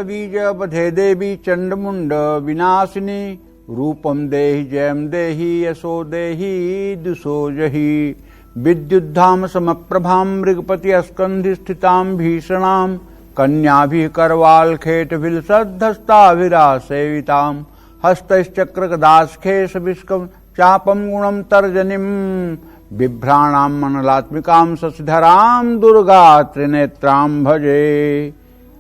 बीज बधे देवी चंडमुंड विनाशिनी रूपम देहि जयम देहि यशो देहि दुषो जहि विद्युद्धाम समप्रभाम मृगपति स्कंधि स्थिताम भीषणाम कन्याभिः करवाल खेट विलसद्धस्ताभिरा सेविताम हस्तश्चक्र गदास्खेश विष्कम चापम गुणम तर्जनीम बिभ्राणाम मनलात्मिकाम शशिधराम दुर्गा त्रिनेत्राम भजे।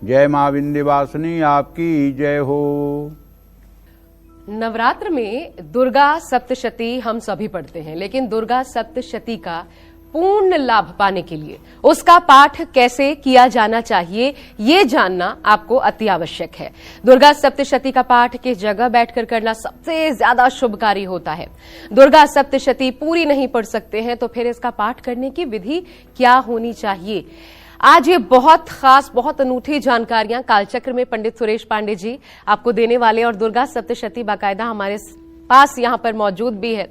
जय मां विंध्यवासिनी, आपकी जय हो। नवरात्र में दुर्गा सप्तशती हम सभी पढ़ते हैं, लेकिन दुर्गा सप्तशती का पूर्ण लाभ पाने के लिए उसका पाठ कैसे किया जाना चाहिए, ये जानना आपको अति आवश्यक है। दुर्गा सप्तशती का पाठ किस जगह बैठकर करना सबसे ज्यादा शुभकारी होता है। दुर्गा सप्तशती पूरी नहीं पढ़ सकते हैं तो फिर इसका पाठ करने की विधि क्या होनी चाहिए। आज ये बहुत खास, बहुत अनूठी जानकारियां कालचक्र में पंडित सुरेश पांडे जी आपको देने वाले, और दुर्गा सप्तशती बाकायदा हमारे पास यहां पर मौजूद भी है,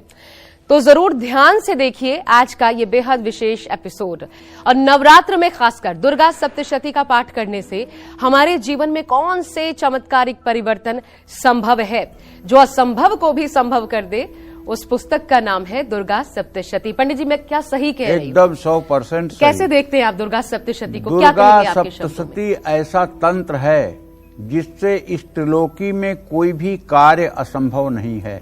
तो जरूर ध्यान से देखिए आज का ये बेहद विशेष एपिसोड। और नवरात्र में खासकर दुर्गा सप्तशती का पाठ करने से हमारे जीवन में कौन से चमत्कारिक परिवर्तन संभव है, जो असंभव को भी संभव कर दे, उस पुस्तक का नाम है दुर्गा सप्तशती। पंडित जी, मैं क्या सही कह रही हूं? एकदम 100% कैसे देखते हैं आप दुर्गा सप्तशती को? दुर्गा सप्तशती ऐसा तंत्र है जिससे इस त्रिलोकी में कोई भी कार्य असंभव नहीं है।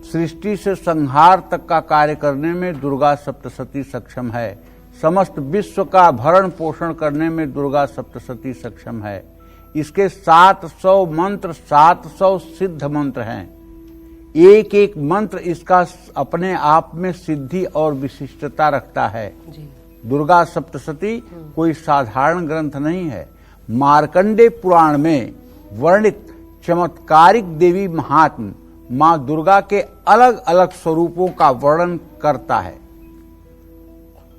सृष्टि से संहार तक का कार्य करने में दुर्गा सप्तशती सक्षम है। समस्त विश्व का भरण पोषण करने में दुर्गा सप्तशती सक्षम है। इसके 700 मंत्र, 700 सिद्ध मंत्र हैं। एक एक मंत्र इसका अपने आप में सिद्धि और विशिष्टता रखता है। दुर्गा सप्तशती कोई साधारण ग्रंथ नहीं है। मार्कंडेय पुराण में वर्णित चमत्कारिक देवी महात्म मां दुर्गा के अलग अलग स्वरूपों का वर्णन करता है।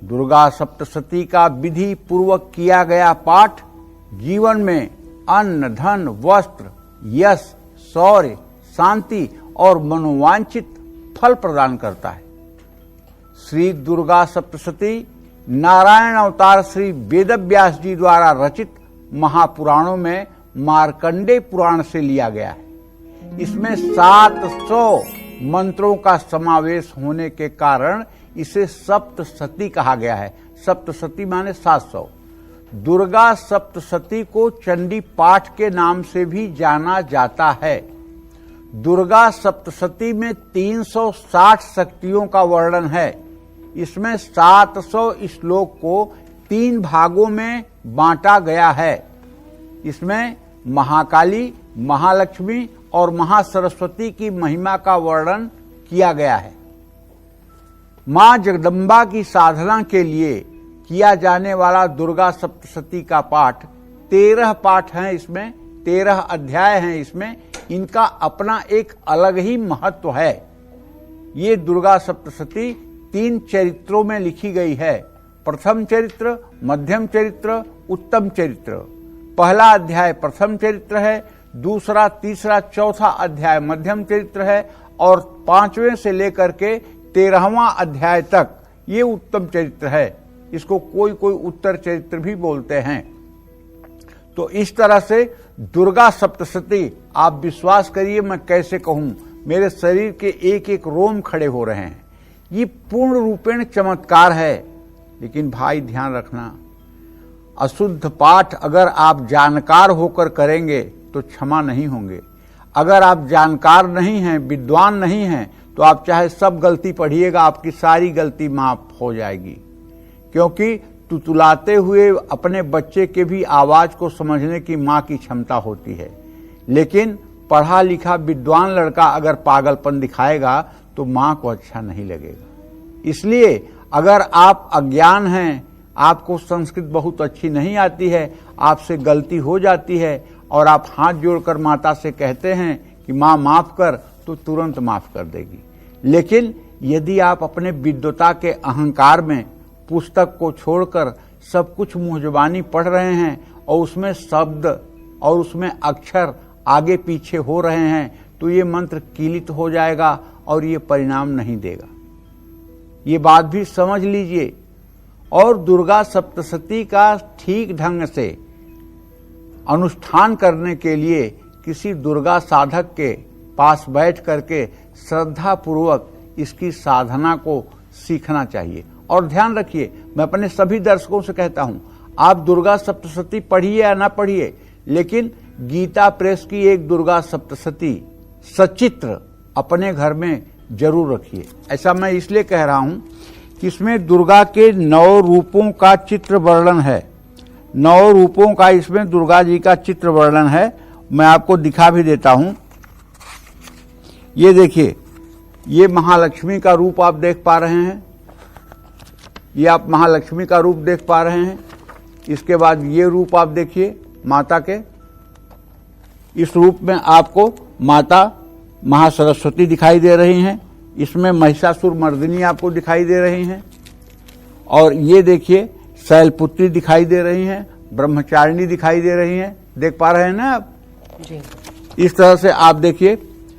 दुर्गा सप्तशती का विधि पूर्वक किया गया पाठ जीवन में अन्न, धन, वस्त्र, यश, शौर्य, शांति और मनोवांछित फल प्रदान करता है। श्री दुर्गा सप्तशती नारायण अवतार श्री वेदव्यास जी द्वारा रचित महापुराणों में मार्कंडेय पुराण से लिया गया है। इसमें 700 मंत्रों का समावेश होने के कारण इसे सप्तशती कहा गया है। सप्तशती माने 700। दुर्गा सप्तशती को चंडी पाठ के नाम से भी जाना जाता है। दुर्गा सप्तशती में 360 शक्तियों का वर्णन है। इसमें 700 श्लोक को 3 भागों में बांटा गया है। इसमें महाकाली, महालक्ष्मी और महासरस्वती की महिमा का वर्णन किया गया है। मां जगदम्बा की साधना के लिए किया जाने वाला दुर्गा सप्तशती का पाठ 13 पाठ हैं। इसमें 13 अध्याय हैं। इसमें इनका अपना एक अलग ही महत्व है। ये दुर्गा सप्तशती 3 चरित्रों में लिखी गई है। प्रथम चरित्र, मध्यम चरित्र, उत्तम चरित्र। पहला अध्याय प्रथम चरित्र है, दूसरा, तीसरा, चौथा अध्याय मध्यम चरित्र है और 5वें से लेकर के 13वां अध्याय तक ये उत्तम चरित्र है। इसको कोई कोई उत्तर चरित्र भी बोलते हैं। तो इस तरह से दुर्गा सप्तशती, आप विश्वास करिए, मैं कैसे कहूं, मेरे शरीर के एक एक रोम खड़े हो रहे हैं। ये पूर्ण रूपेण चमत्कार है। लेकिन भाई ध्यान रखना, अशुद्ध पाठ अगर आप जानकार होकर करेंगे तो क्षमा नहीं होंगे। अगर आप जानकार नहीं हैं, विद्वान नहीं हैं, तो आप चाहे सब गलती पढ़िएगा, आपकी सारी गलती माफ हो जाएगी। क्योंकि तुतुलाते हुए अपने बच्चे के भी आवाज को समझने की मां की क्षमता होती है। लेकिन पढ़ा लिखा विद्वान लड़का अगर पागलपन दिखाएगा तो मां को अच्छा नहीं लगेगा। इसलिए अगर आप अज्ञान हैं, आपको संस्कृत बहुत अच्छी नहीं आती है, आपसे गलती हो जाती है और आप हाथ जोड़कर माता से कहते हैं कि मां माफ कर, तो तुरंत माफ कर देगी। लेकिन यदि आप अपने विद्वता के अहंकार में पुस्तक को छोड़कर सब कुछ मुंह जुबानी पढ़ रहे हैं और उसमें शब्द और उसमें अक्षर आगे पीछे हो रहे हैं, तो ये मंत्र कीलित हो जाएगा और ये परिणाम नहीं देगा। ये बात भी समझ लीजिए। और दुर्गा सप्तशती का ठीक ढंग से अनुष्ठान करने के लिए किसी दुर्गा साधक के पास बैठ करके श्रद्धा पूर्वक इसकी साधना को सीखना चाहिए। और ध्यान रखिए, मैं अपने सभी दर्शकों से कहता हूं, आप दुर्गा सप्तशती पढ़िए या ना पढ़िए, लेकिन गीता प्रेस की एक दुर्गा सप्तशती सचित्र अपने घर में जरूर रखिए। ऐसा मैं इसलिए कह रहा हूं कि इसमें दुर्गा के 9 रूपों का चित्र वर्णन है। 9 रूपों का इसमें दुर्गा जी का चित्र वर्णन है। मैं आपको दिखा भी देता हूं। ये देखिए, ये महालक्ष्मी का रूप आप देख पा रहे हैं। ये आप महालक्ष्मी का रूप देख पा रहे हैं। इसके बाद ये रूप आप देखिए माता के। इस रूप में आपको माता महासरस्वती दिखाई दे रही हैं। इसमें महिषासुर मर्दिनी आपको दिखाई दे रही हैं। और ये देखिए शैलपुत्री दिखाई दे रही हैं, ब्रह्मचारिणी दिखाई दे रही हैं। देख पा रहे हैं ना आप जी। इस तरह से आप देखिए,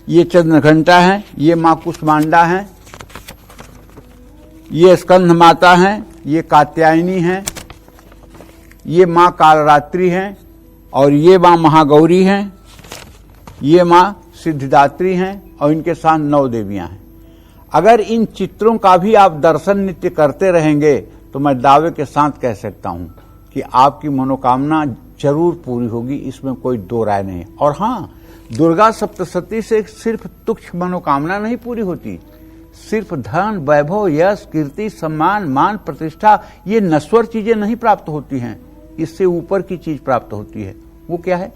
ये चंद्रघंटा है, ये माँ कुष्मांडा है, ये स्कंद माता हैं, ये कात्यायनी हैं, ये माँ कालरात्रि हैं, और ये माँ महागौरी हैं, ये माँ सिद्धिदात्री हैं, और इनके साथ 9 देवियां हैं। अगर इन चित्रों का भी आप दर्शन नित्य करते रहेंगे तो मैं दावे के साथ कह सकता हूं कि आपकी मनोकामना जरूर पूरी होगी, इसमें कोई दो राय नहीं। और हाँ, दुर्गा सप्तशती से सिर्फ तुच्छ मनोकामना नहीं पूरी होती। सिर्फ धन, वैभव, यश, कीर्ति, सम्मान, मान, प्रतिष्ठा, ये नश्वर चीजें नहीं प्राप्त होती हैं। इससे ऊपर की चीज प्राप्त होती है। वो क्या है?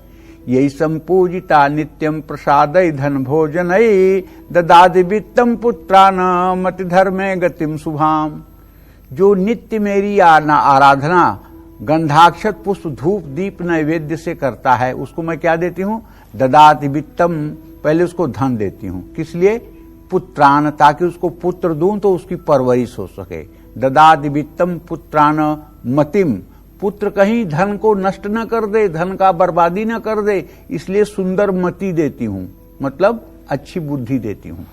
यही संपूजिता नित्यम प्रसादय धन भोजनय ददादि वित्तम पुत्रान मति धर्मे गतिम शुभाम। जो नित्य मेरी आराधना गंधाक्षत पुष्प धूप दीप नैवेद्य से करता है, उसको मैं क्या देती हूँ? ददाति वित्तम, पहले उसको धन देती हूँ। किस लिए? पुत्रान, ताकि उसको पुत्र दूं तो उसकी परवरिश हो सके। ददाति वित्तम पुत्रान मतिम, पुत्र कहीं धन को नष्ट न कर दे, धन का बर्बादी न कर दे, इसलिए सुंदर मति देती हूं, मतलब अच्छी बुद्धि देती हूं।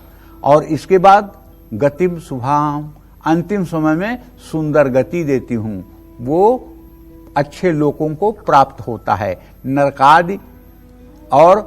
और इसके बाद गतिम शुभाम, अंतिम समय में सुंदर गति देती हूं। वो अच्छे लोगों को प्राप्त होता है। नरकादि और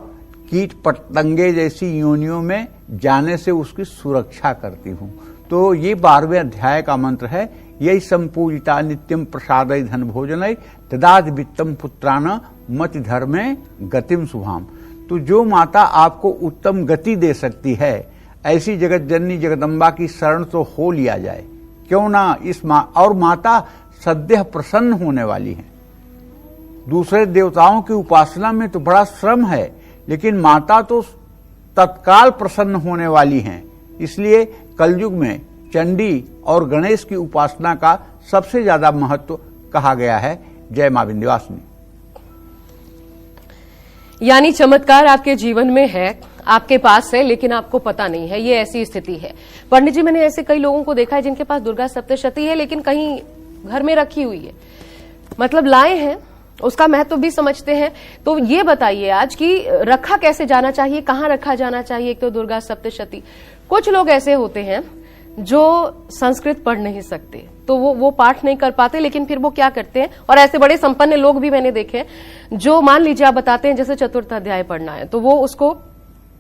कीट पतंगे जैसी योनियों में जाने से उसकी सुरक्षा करती हूं। तो ये 12वें अध्याय का मंत्र है। यही संपूजिता नित्यम प्रसादय धन भोजनय ददादि वित्तम पुत्रान मति धर्मे गतिम शुभाम। तो जो माता आपको उत्तम गति दे सकती है, ऐसी जगत जननी जगदम्बा की शरण तो हो लिया जाए, क्यों ना। और माता सद्य प्रसन्न होने वाली है। दूसरे देवताओं की उपासना में तो बड़ा श्रम है, लेकिन माता तो तत्काल प्रसन्न होने वाली हैं। इसलिए कलयुग में चंडी और गणेश की उपासना का सबसे ज्यादा महत्व कहा गया है। जय मां विंध्यवासिनी। यानी चमत्कार आपके जीवन में है, आपके पास है, लेकिन आपको पता नहीं है। ये ऐसी स्थिति है। पंडित जी, मैंने ऐसे कई लोगों को देखा है जिनके पास दुर्गा सप्तशती है, लेकिन कहीं घर में रखी हुई है, मतलब लाए हैं, उसका महत्व भी समझते हैं। तो ये बताइए आज कि रखा कैसे जाना चाहिए, कहाँ रखा जाना चाहिए? एक तो दुर्गा सप्तशती, कुछ लोग ऐसे होते हैं जो संस्कृत पढ़ नहीं सकते, तो वो पाठ नहीं कर पाते, लेकिन फिर वो क्या करते हैं, और ऐसे बड़े संपन्न लोग भी मैंने देखे जो, मान लीजिए आप बताते हैं जैसे चतुर्थ अध्याय पढ़ना है, तो वो उसको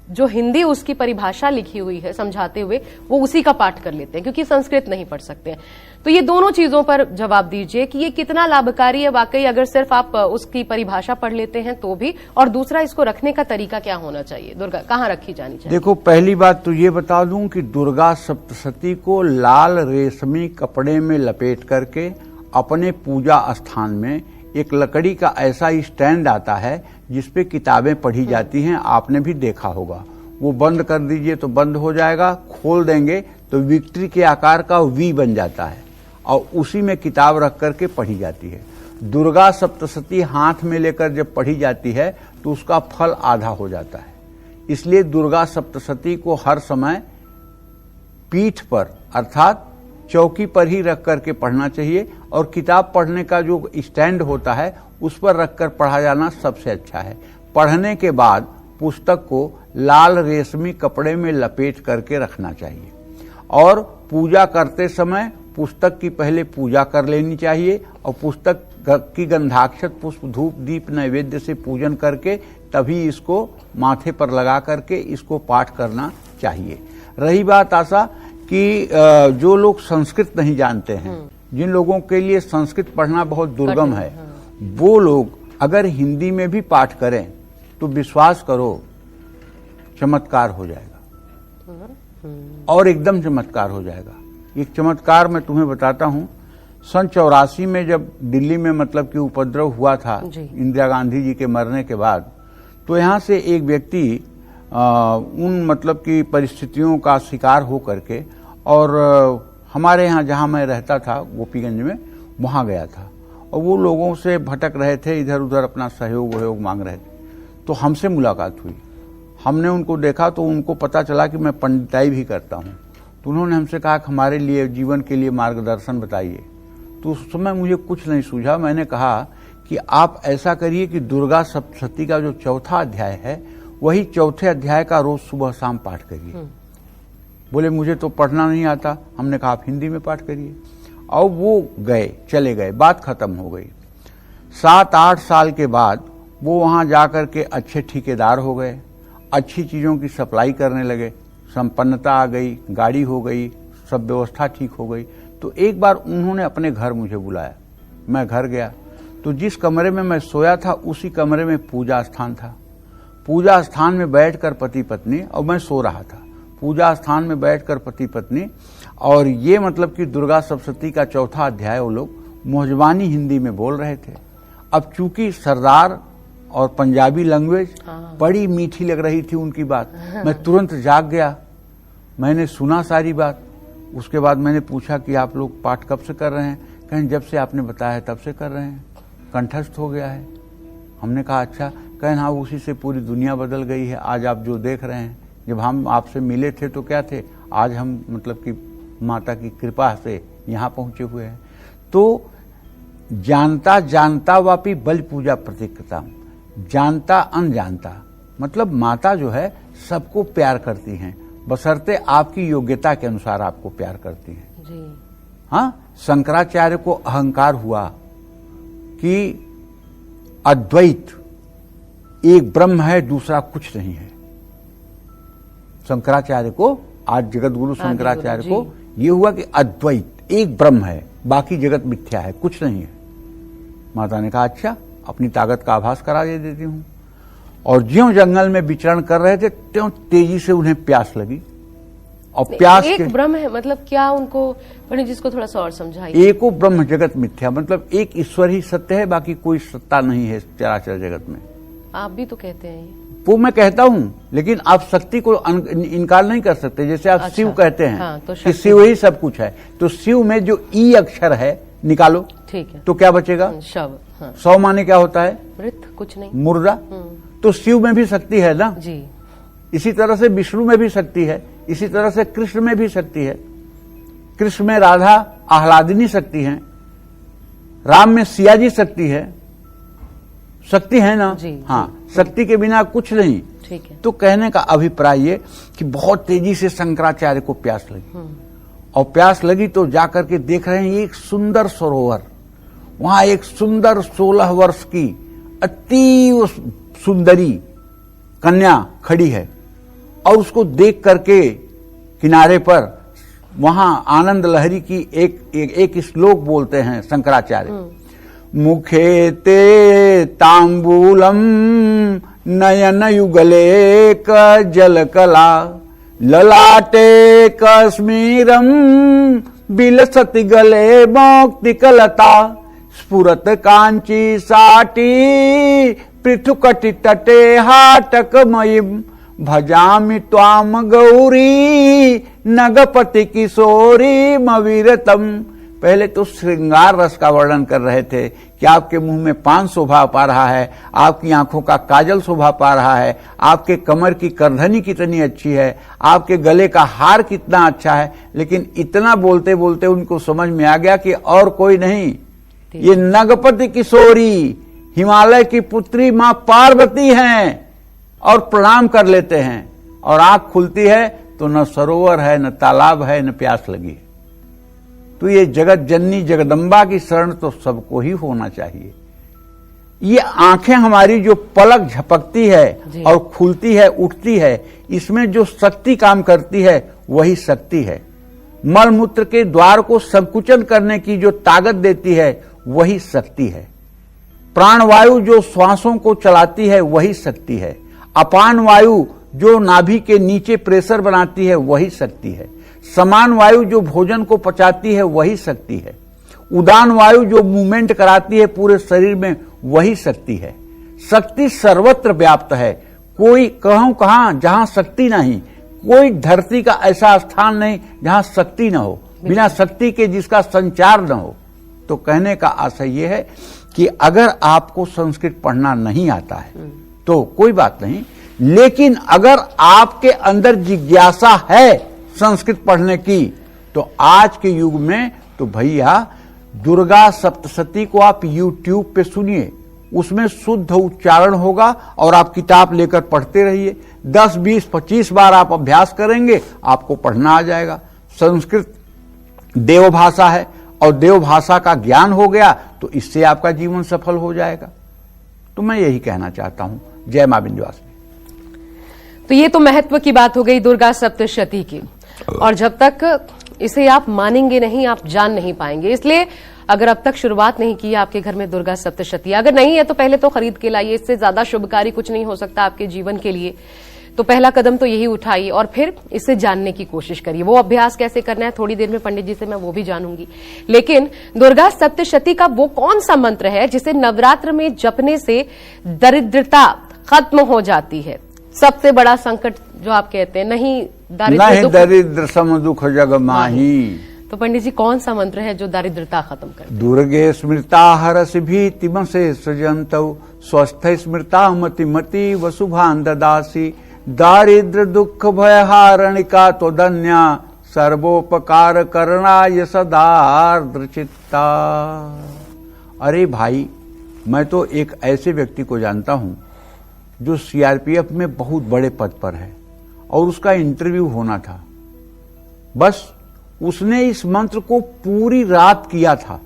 जो हिंदी उसकी परिभाषा लिखी हुई है समझाते हुए, वो उसी का पाठ कर लेते हैं, क्योंकि संस्कृत नहीं पढ़ सकते हैं। तो ये दोनों चीजों पर जवाब दीजिए कि ये कितना लाभकारी है वाकई, अगर सिर्फ आप उसकी परिभाषा पढ़ लेते हैं तो भी, और दूसरा इसको रखने का तरीका क्या होना चाहिए? दुर्गा कहाँ रखी जानी चाहिए? देखो, पहली बात तो ये बता दूं कि दुर्गा सप्तशती को लाल रेशमी कपड़े में लपेट करके अपने पूजा स्थान में एक लकड़ी का ऐसा स्टैंड आता है जिसपे किताबें पढ़ी जाती हैं, आपने भी देखा होगा। वो बंद कर दीजिए तो बंद हो जाएगा, खोल देंगे तो विक्ट्री के आकार का वी बन जाता है, और उसी में किताब रख करके पढ़ी जाती है। दुर्गा सप्तशती हाथ में लेकर जब पढ़ी जाती है तो उसका फल आधा हो जाता है। इसलिए दुर्गा सप्तशती को हर समय पीठ पर अर्थात चौकी पर ही रख करके पढ़ना चाहिए, और किताब पढ़ने का जो स्टैंड होता है उस पर रखकर पढ़ा जाना सबसे अच्छा है। पढ़ने के बाद पुस्तक को लाल रेशमी कपड़े में लपेट करके रखना चाहिए, और पूजा करते समय पुस्तक की पहले पूजा कर लेनी चाहिए और पुस्तक की गंधाक्षत पुष्प धूप दीप नैवेद्य से पूजन करके तभी इसको माथे पर लगा करके इसको पाठ करना चाहिए। रही बात आशा कि जो लोग संस्कृत नहीं जानते हैं, जिन लोगों के लिए संस्कृत पढ़ना बहुत दुर्गम है, वो लोग अगर हिंदी में भी पाठ करें तो विश्वास करो चमत्कार हो जाएगा और एकदम चमत्कार हो जाएगा। एक चमत्कार मैं तुम्हें बताता हूं। सन 84 में जब दिल्ली में मतलब कि उपद्रव हुआ था इंदिरा गांधी जी के मरने के बाद, तो यहां से एक व्यक्ति उन मतलब की परिस्थितियों का शिकार हो करके और हमारे यहाँ जहां मैं रहता था गोपीगंज में, वहां गया था और वो लोगों से भटक रहे थे, इधर उधर अपना सहयोग वहयोग मांग रहे थे। तो हमसे मुलाकात हुई, हमने उनको देखा तो उनको पता चला कि मैं पंडिताई भी करता हूं। तो उन्होंने हमसे कहा कि हमारे लिए जीवन के लिए मार्गदर्शन बताइए। तो उस समय मुझे कुछ नहीं सूझा। मैंने कहा कि आप ऐसा करिए कि दुर्गा सप्तशती का जो चौथा अध्याय है वही चौथे अध्याय का रोज सुबह शाम पाठ करिए। बोले मुझे तो पढ़ना नहीं आता। हमने कहा आप हिंदी में पाठ करिए। और वो गए, चले गए, बात खत्म हो गई। 7-8 साल के बाद वो वहां जाकर के अच्छे ठेकेदार हो गए, अच्छी चीजों की सप्लाई करने लगे, संपन्नता आ गई, गाड़ी हो गई, सब व्यवस्था ठीक हो गई। तो एक बार उन्होंने अपने घर मुझे बुलाया, मैं घर गया तो जिस कमरे में मैं सोया था उसी कमरे में पूजा स्थान था। पूजा स्थान में बैठकर पति पत्नी, और मैं सो रहा था, पूजा स्थान में बैठकर पति पत्नी, और ये मतलब कि दुर्गा सप्तशती का चौथा अध्याय वो लोग मोहजबानी हिंदी में बोल रहे थे। अब चूंकि सरदार और पंजाबी लैंग्वेज बड़ी मीठी लग रही थी उनकी बात, मैं तुरंत जाग गया। मैंने सुना सारी बात। उसके बाद मैंने पूछा कि आप लोग पाठ कब से कर रहे हैं? कहें जब से आपने बताया तब से कर रहे हैं, कंठस्थ हो गया है। हमने कहा अच्छा। कहें हाँ, उसी से पूरी दुनिया बदल गई है। आज आप जो देख रहे हैं, जब हम आपसे मिले थे तो क्या थे, आज हम मतलब कि माता की कृपा से यहाँ पहुंचे हुए हैं। तो जानता जानता वापी बल पूजा प्रतिकृता, जानता अनजानता, मतलब माता जो है सबको प्यार करती हैं, बशर्ते आपकी योग्यता के अनुसार आपको प्यार करती हैं जी। हाँ, शंकराचार्य को अहंकार हुआ कि अद्वैत एक ब्रह्म है, दूसरा कुछ नहीं है। शंकराचार्य को, आज जगत गुरु शंकराचार्य को ये हुआ कि अद्वैत एक ब्रह्म है, बाकी जगत मिथ्या है, कुछ नहीं है। माता ने कहा अच्छा, अपनी ताकत का आभास करा दे देती हूं। और ज्यों जंगल में विचरण कर रहे थे त्यों तेजी से उन्हें प्यास लगी। और प्यास एक ब्रह्म है मतलब क्या? उनको पंडित जी, इसको थोड़ा सा और समझाइए। एको ब्रह्म जगत मिथ्या, मतलब एक ईश्वर ही सत्य है, बाकी कोई सत्ता नहीं है चराचर जगत में। आप भी तो कहते हैं ये। वो मैं कहता हूं, लेकिन आप शक्ति को इनकार नहीं कर सकते। जैसे आप शिव कहते हैं हाँ, तो कि शिव ही सब कुछ है, तो शिव में जो ई अक्षर है निकालो, ठीक है, तो क्या बचेगा? शव। हाँ। शव माने क्या होता है? मृत, कुछ नहीं, मुर्दा। तो शिव में भी शक्ति है ना जी। इसी तरह से विष्णु में भी शक्ति है, इसी तरह से कृष्ण में भी शक्ति है। कृष्ण में राधा आह्लादिनी शक्ति है, राम में सिया जी शक्ति है। शक्ति है ना जी, हाँ जी, शक्ति के बिना कुछ नहीं। ठीक है। तो कहने का अभिप्राय ये कि बहुत तेजी से शंकराचार्य को प्यास लगी, और प्यास लगी तो जाकर के देख रहे हैं एक सुंदर सरोवर। वहां एक सुंदर 16 वर्ष की अति सुंदरी कन्या खड़ी है, और उसको देख करके किनारे पर वहां आनंद लहरी की एक श्लोक बोलते हैं शंकराचार्य। मुखे ते तांबूलम नयन युगले क जलकला ललाटे कश्मीरम बिलसति गले मौक्तिकलता स्फुरत कांची साटी पृथुकटि तटे हाटकमयीं भजामि त्वाम गौरी नगपति किशोरी मविरतम। पहले तो श्रृंगार रस का वर्णन कर रहे थे कि आपके मुंह में पान शोभा पा रहा है, आपकी आंखों का काजल शोभा पा रहा है, आपके कमर की करधनी कितनी अच्छी है, आपके गले का हार कितना अच्छा है। लेकिन इतना बोलते बोलते उनको समझ में आ गया कि और कोई नहीं, ये नगपति किशोरी हिमालय की पुत्री मां पार्वती हैं। और प्रणाम कर लेते हैं, और आंख खुलती है तो न सरोवर है, न तालाब है, न प्यास लगी है। तो ये जगत जननी जगदम्बा की शरण तो सबको ही होना चाहिए। ये आंखें हमारी जो पलक झपकती है और खुलती है, उठती है, इसमें जो शक्ति काम करती है वही शक्ति है। मल मूत्र के द्वार को संकुचन करने की जो ताकत देती है वही शक्ति है। प्राणवायु जो श्वासों को चलाती है वही शक्ति है। अपान वायु जो नाभि के नीचे प्रेशर बनाती है वही शक्ति है। समान वायु जो भोजन को पचाती है वही शक्ति है। उदान वायु जो मूवमेंट कराती है पूरे शरीर में वही शक्ति है। शक्ति सर्वत्र व्याप्त है। कोई कहूं कहां जहां शक्ति नहीं, कोई धरती का ऐसा स्थान नहीं जहां शक्ति न हो, बिना शक्ति के जिसका संचार न हो। तो कहने का आशय यह है कि अगर आपको संस्कृत पढ़ना नहीं आता है तो कोई बात नहीं, लेकिन अगर आपके अंदर जिज्ञासा है संस्कृत पढ़ने की तो आज के युग में तो भैया दुर्गा सप्तशती को आप YouTube पे सुनिए, उसमें शुद्ध उच्चारण होगा और आप किताब लेकर पढ़ते रहिए। 10, 20, 25 बार आप अभ्यास करेंगे, आपको पढ़ना आ जाएगा। संस्कृत देवभाषा है और देवभाषा का ज्ञान हो गया तो इससे आपका जीवन सफल हो जाएगा। तो मैं यही कहना चाहता हूं। जय मां विंध्यवासिनी। तो ये तो महत्व की बात हो गई दुर्गा सप्तशती की, और जब तक इसे आप मानेंगे नहीं, आप जान नहीं पाएंगे। इसलिए अगर अब तक शुरुआत नहीं की है आपके घर में दुर्गा सप्तशती, अगर नहीं है तो पहले तो खरीद के लाइए। इससे ज्यादा शुभकारी कुछ नहीं हो सकता आपके जीवन के लिए। तो पहला कदम तो यही उठाइए और फिर इसे जानने की कोशिश करिए। वो अभ्यास कैसे करना है थोड़ी देर में पंडित जी से मैं वो भी जानूंगी। लेकिन दुर्गा सप्तशती का वो कौन सा मंत्र है जिसे नवरात्र में जपने से दरिद्रता खत्म हो जाती है? सबसे बड़ा संकट जो आप कहते हैं, नहीं दरिद्र सम दुख जग माही, तो पंडित जी कौन सा मंत्र है जो दारिद्रता खत्म कर? दुर्गे स्मृता हरस भीतिम से सृजंतौ स्वस्थ स्मृता मति मति वसुभान ददासी दारिद्र दुख भयहारणिका तो धन्या सर्वोपकार करणाय सदार्द्र चित्ता। अरे भाई, मैं तो एक ऐसे व्यक्ति को जानता हूं जो CRPF में बहुत बड़े पद पर है और उसका इंटरव्यू होना था। बस उसने इस मंत्र को पूरी रात किया था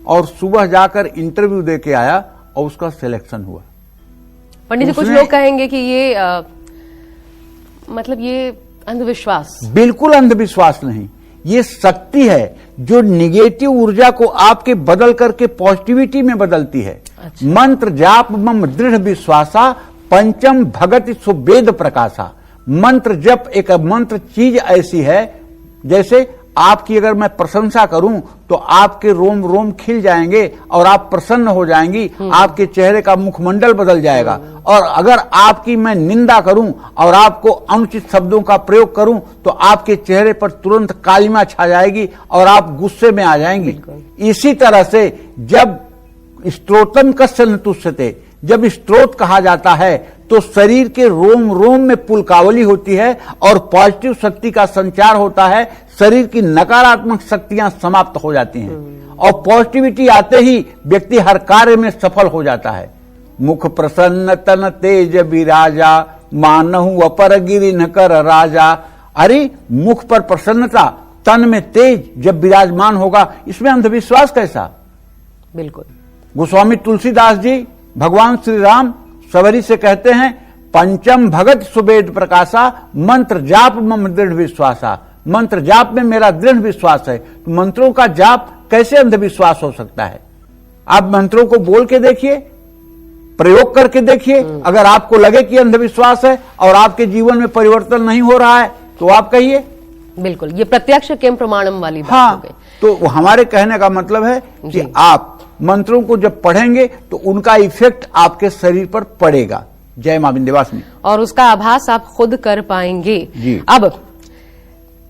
और सुबह जाकर इंटरव्यू देके आया और उसका सिलेक्शन हुआ। पंडित जी, कुछ लोग कहेंगे कि ये मतलब ये अंधविश्वास। बिल्कुल अंधविश्वास नहीं, ये शक्ति है जो निगेटिव ऊर्जा को आपके बदल करके पॉजिटिविटी में बदलती है। अच्छा। मंत्र जाप मम दृढ़ विश्वासा पंचम भगति सुवेद प्रकाशा। मंत्र जप एक मंत्र चीज ऐसी है, जैसे आपकी अगर मैं प्रशंसा करूं तो आपके रोम रोम खिल जाएंगे और आप प्रसन्न हो जाएंगी, आपके चेहरे का मुखमंडल बदल जाएगा। और अगर आपकी मैं निंदा करूं और आपको अनुचित शब्दों का प्रयोग करूं तो आपके चेहरे पर तुरंत कालिमा छा जाएगी और आप गुस्से में आ जाएंगी। इसी तरह से जब स्तोत्रम कस्य न तुष्यते, जब स्तोत्र कहा जाता है तो शरीर के रोम रोम में पुलकावली होती है और पॉजिटिव शक्ति का संचार होता है। शरीर की नकारात्मक शक्तियां समाप्त हो जाती हैं और पॉजिटिविटी आते ही व्यक्ति हर कार्य में सफल हो जाता है। मुख प्रसन्न तन तेज विराजा मानहु अपर गिरि न कर राजा। अरे मुख पर प्रसन्नता, तन में तेज जब विराजमान होगा, इसमें अंधविश्वास कैसा? बिल्कुल। गोस्वामी तुलसीदास जी भगवान श्री राम सवरी से कहते हैं, पंचम भगत सुवेद प्रकाशा मंत्र जाप मम दृढ़ विश्वासा। मंत्र जाप में मेरा दृढ़ विश्वास है। तो मंत्रों का जाप कैसे अंधविश्वास हो सकता है? आप मंत्रों को बोल के देखिए, प्रयोग करके देखिए। अगर आपको लगे कि अंधविश्वास है और आपके जीवन में परिवर्तन नहीं हो रहा है तो आप कहिए। बिल्कुल, ये प्रत्यक्ष किम प्रमाणम वाली बात हो गई। तो हमारे कहने का मतलब है कि आप मंत्रों को जब पढ़ेंगे तो उनका इफेक्ट आपके शरीर पर पड़ेगा। जय मां विंध्यवासिनी। और उसका आभास आप खुद कर पाएंगे। जी। अब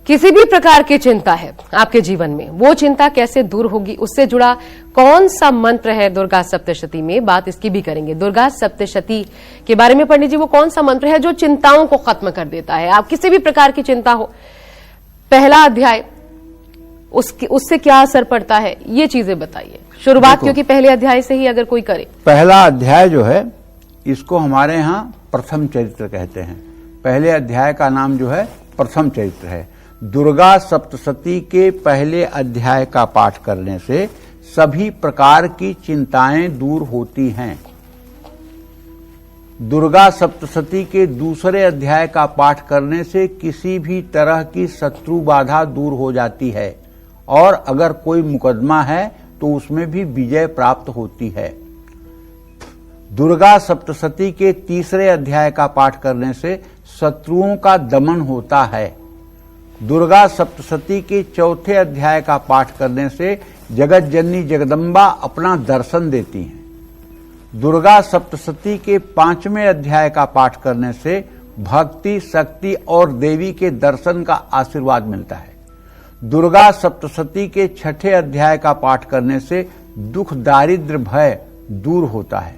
किसी भी प्रकार की चिंता है आपके जीवन में, वो चिंता कैसे दूर होगी, उससे जुड़ा कौन सा मंत्र है दुर्गा सप्तशती में, बात इसकी भी करेंगे। दुर्गा सप्तशती के बारे में पंडित जी, वो कौन सा मंत्र है जो चिंताओं को खत्म कर देता है? आप किसी भी प्रकार की चिंता हो, पहला अध्याय उससे क्या असर पड़ता है, ये चीजें बताइए शुरुआत, क्योंकि पहले अध्याय से ही अगर कोई करे। पहला अध्याय जो है इसको हमारे यहाँ प्रथम चरित्र कहते हैं। पहले अध्याय का नाम जो है प्रथम चरित्र है। दुर्गा सप्तशती के पहले अध्याय का पाठ करने से सभी प्रकार की चिंताएं दूर होती हैं। दुर्गा सप्तशती के दूसरे अध्याय का पाठ करने से किसी भी तरह की शत्रु बाधा दूर हो जाती है और अगर कोई मुकदमा है तो उसमें भी विजय प्राप्त होती है। दुर्गा सप्तशती के तीसरे अध्याय का पाठ करने से शत्रुओं का दमन होता है। दुर्गा सप्तशती के चौथे अध्याय का पाठ करने से जगत जननी जगदम्बा अपना दर्शन देती हैं। दुर्गा सप्तशती के 5वें अध्याय का पाठ करने से भक्ति, शक्ति और देवी के दर्शन का आशीर्वाद मिलता है। दुर्गा सप्तशती के 6ठे अध्याय का पाठ करने से दुख, दारिद्र्य, भय दूर होता है।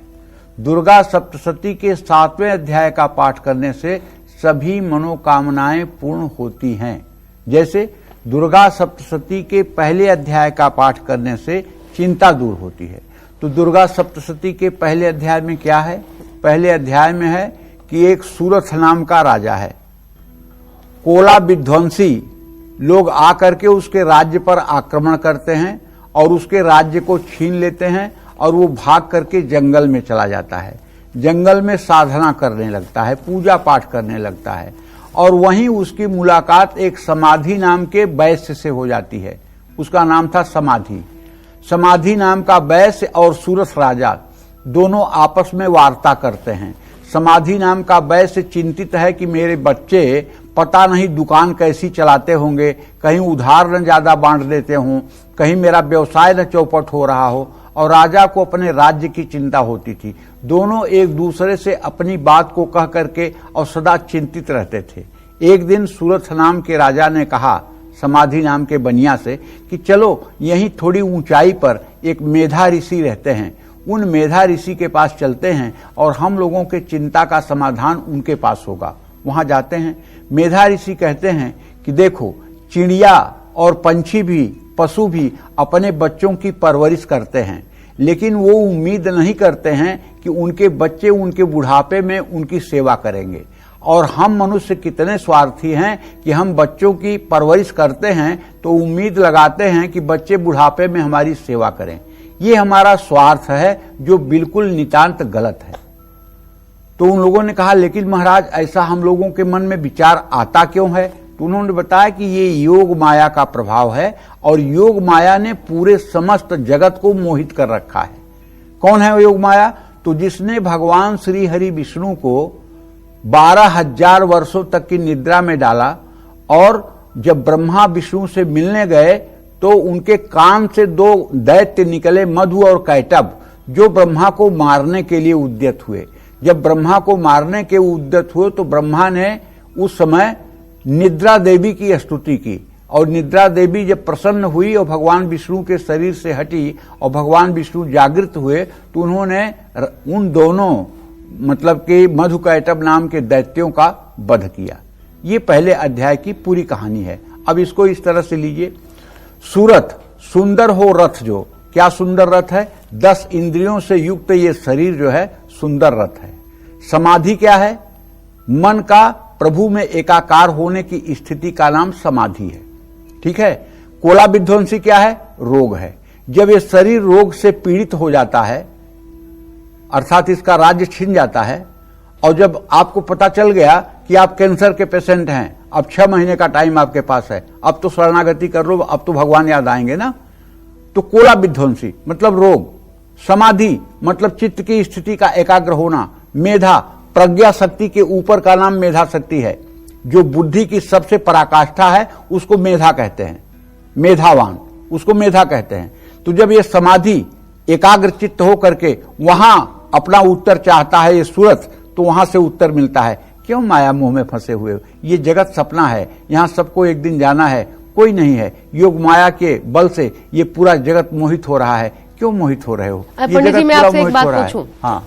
दुर्गा सप्तशती के 7वें अध्याय का पाठ करने से सभी मनोकामनाएं पूर्ण होती हैं। जैसे दुर्गा सप्तशती के पहले अध्याय का पाठ करने से चिंता दूर होती है। तो दुर्गा सप्तशती के पहले अध्याय में क्या है? पहले अध्याय में है कि एक सूरथ नाम का राजा है। कोला विध्वंसी लोग आकर के उसके राज्य पर आक्रमण करते हैं और उसके राज्य को छीन लेते हैं और वो भाग करके जंगल में चला जाता है। जंगल में साधना करने लगता है, पूजा पाठ करने लगता है और वहीं उसकी मुलाकात एक समाधि नाम के वैश्य से हो जाती है। उसका नाम था समाधि। समाधि नाम का वैश्य और सूरथ राजा दोनों आपस में वार्ता करते हैं। समाधि नाम का वैश्य चिंतित है कि मेरे बच्चे पता नहीं दुकान कैसी चलाते होंगे, कहीं उधार न ज्यादा बांट देते हों, कहीं मेरा व्यवसाय न चौपट हो रहा हो, और राजा को अपने राज्य की चिंता होती थी। दोनों एक दूसरे से अपनी बात को कह करके और सदा चिंतित रहते थे। एक दिन सूरथ नाम के राजा ने कहा समाधि नाम के बनिया से कि चलो यहीं थोड़ी ऊंचाई पर एक मेधा ऋषि रहते हैं, उन मेधा ऋषि के पास चलते हैं और हम लोगों के चिंता का समाधान उनके पास होगा। वहां जाते हैं। मेधा ऋषि कहते हैं कि देखो, चिड़िया और पंछी भी, पशु भी अपने बच्चों की परवरिश करते हैं, लेकिन वो उम्मीद नहीं करते हैं कि उनके बच्चे उनके बुढ़ापे में उनकी सेवा करेंगे। और हम मनुष्य कितने स्वार्थी हैं कि हम बच्चों की परवरिश करते हैं तो उम्मीद लगाते हैं कि बच्चे बुढ़ापे में हमारी सेवा करें। ये हमारा स्वार्थ है जो बिल्कुल नितांत गलत है। तो उन लोगों ने कहा लेकिन महाराज ऐसा हम लोगों के मन में विचार आता क्यों है? तो उन्होंने बताया कि ये योग माया का प्रभाव है और योग माया ने पूरे समस्त जगत को मोहित कर रखा है। कौन है योग माया? तो जिसने भगवान श्री हरि विष्णु को 12,000 वर्षों तक की निद्रा में डाला और जब ब्रह्मा विष्णु से मिलने गए तो उनके कान से 2 दैत्य निकले, मधु और कैटभ, जो ब्रह्मा को मारने के लिए उद्यत हुए। जब ब्रह्मा को मारने के उद्यत हुए तो ब्रह्मा ने उस समय निद्रा देवी की स्तुति की और निद्रा देवी जब प्रसन्न हुई और भगवान विष्णु के शरीर से हटी और भगवान विष्णु जागृत हुए तो उन्होंने उन दोनों मतलब कि मधु कैटभ नाम के दैत्यों का वध किया। ये पहले अध्याय की पूरी कहानी है। अब इसको इस तरह से लीजिए। सूरथ, सुंदर हो रथ जो, क्या सुंदर रथ है? 10 इंद्रियों से युक्त ये शरीर जो है सुंदर रथ है। समाधि क्या है? मन का प्रभु में एकाकार होने की स्थिति का नाम समाधि है। ठीक है। कोला विध्वंसी क्या है? रोग है। जब ये शरीर रोग से पीड़ित हो जाता है अर्थात इसका राज्य छिन जाता है और जब आपको पता चल गया कि आप कैंसर के पेशेंट हैं, अब 6 महीने का टाइम आपके पास है, अब तो शरणागति कर लो, अब तो भगवान याद आएंगे ना। तो कोला विध्वंसी मतलब रोग, समाधि मतलब चित्त की स्थिति का एकाग्र होना, मेधा प्रज्ञा शक्ति के ऊपर का नाम मेधा शक्ति है। जो बुद्धि की सबसे पराकाष्ठा है उसको मेधा कहते हैं, मेधावान उसको मेधा कहते हैं। तो जब ये समाधि एकाग्र चित्त हो करके वहां अपना उत्तर चाहता है ये सूरथ, तो वहां से उत्तर मिलता है। क्यों माया मोह में फंसे हुए हो? ये जगत सपना है, यहां सबको एक दिन जाना है, कोई नहीं है। योग माया के बल से ये पूरा जगत मोहित हो रहा है। क्यों मोहित हो रहे हो? पंडित जी, मैं आपसे एक बात पूछूं। हाँ,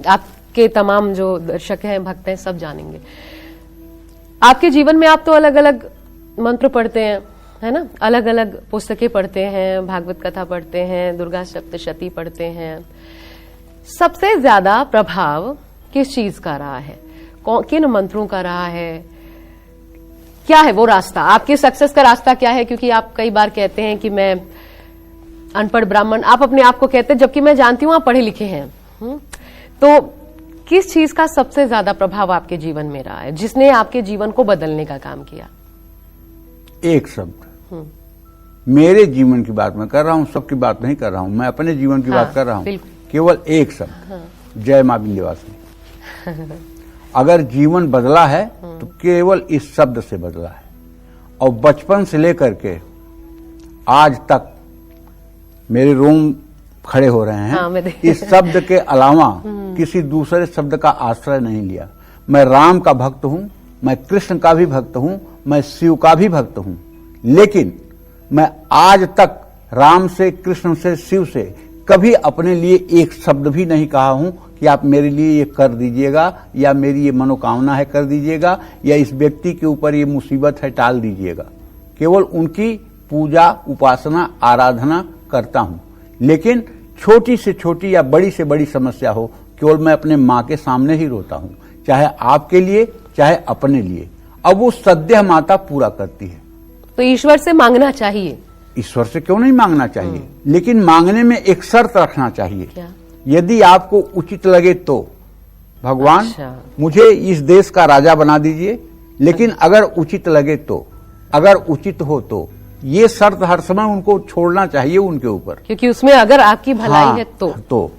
आपके तमाम जो दर्शक हैं, भक्त हैं, सब जानेंगे। आपके जीवन में आप तो अलग अलग मंत्र पढ़ते हैं, है ना, अलग अलग पुस्तकें पढ़ते हैं, भागवत कथा पढ़ते हैं, दुर्गा सप्तशती पढ़ते हैं। सबसे ज्यादा प्रभाव किस चीज का रहा है? किन मंत्रों का रहा है? क्या है वो रास्ता, आपके सक्सेस का रास्ता क्या है? क्योंकि आप कई बार कहते हैं कि मैं अनपढ़ ब्राह्मण, आप अपने आप को कहते हैं, जबकि मैं जानती हूं आप पढ़े लिखे हैं। तो किस चीज का सबसे ज्यादा प्रभाव आपके जीवन में रहा है जिसने आपके जीवन को बदलने का काम किया? एक शब्द, मेरे जीवन की बात मैं कर रहा हूं, सबकी बात नहीं कर रहा हूं, मैं अपने जीवन की बात कर रहा हूं। केवल एक शब्द, जय मां विंध्यवासिनी। अगर जीवन बदला है तो केवल इस शब्द से बदला है। और बचपन से लेकर के आज तक मेरे रोम खड़े हो रहे हैं। हाँ, इस शब्द के अलावा किसी दूसरे शब्द का आश्रय नहीं लिया। मैं राम का भक्त हूं, मैं कृष्ण का भी भक्त हूं, मैं शिव का भी भक्त हूं, लेकिन मैं आज तक राम से, कृष्ण से, शिव से कभी अपने लिए एक शब्द भी नहीं कहा हूं कि आप मेरे लिए ये कर दीजिएगा, या मेरी ये मनोकामना है कर दीजिएगा, या इस व्यक्ति के ऊपर ये मुसीबत है टाल दीजिएगा। केवल उनकी पूजा, उपासना, आराधना करता हूं। लेकिन छोटी से छोटी या बड़ी से बड़ी समस्या हो, केवल मैं अपने मां के सामने ही रोता हूं, चाहे आपके लिए चाहे अपने लिए। अब वो सद्य माता पूरा करती है। तो ईश्वर से मांगना चाहिए? ईश्वर से क्यों नहीं मांगना चाहिए, लेकिन मांगने में एक शर्त रखना चाहिए। क्या? यदि आपको उचित लगे तो भगवान अच्छा। मुझे इस देश का राजा बना दीजिए, लेकिन अगर उचित लगे तो, अगर उचित हो तो, ये शर्त हर समय उनको छोड़ना चाहिए उनके ऊपर, क्योंकि उसमें अगर आपकी भलाई है तो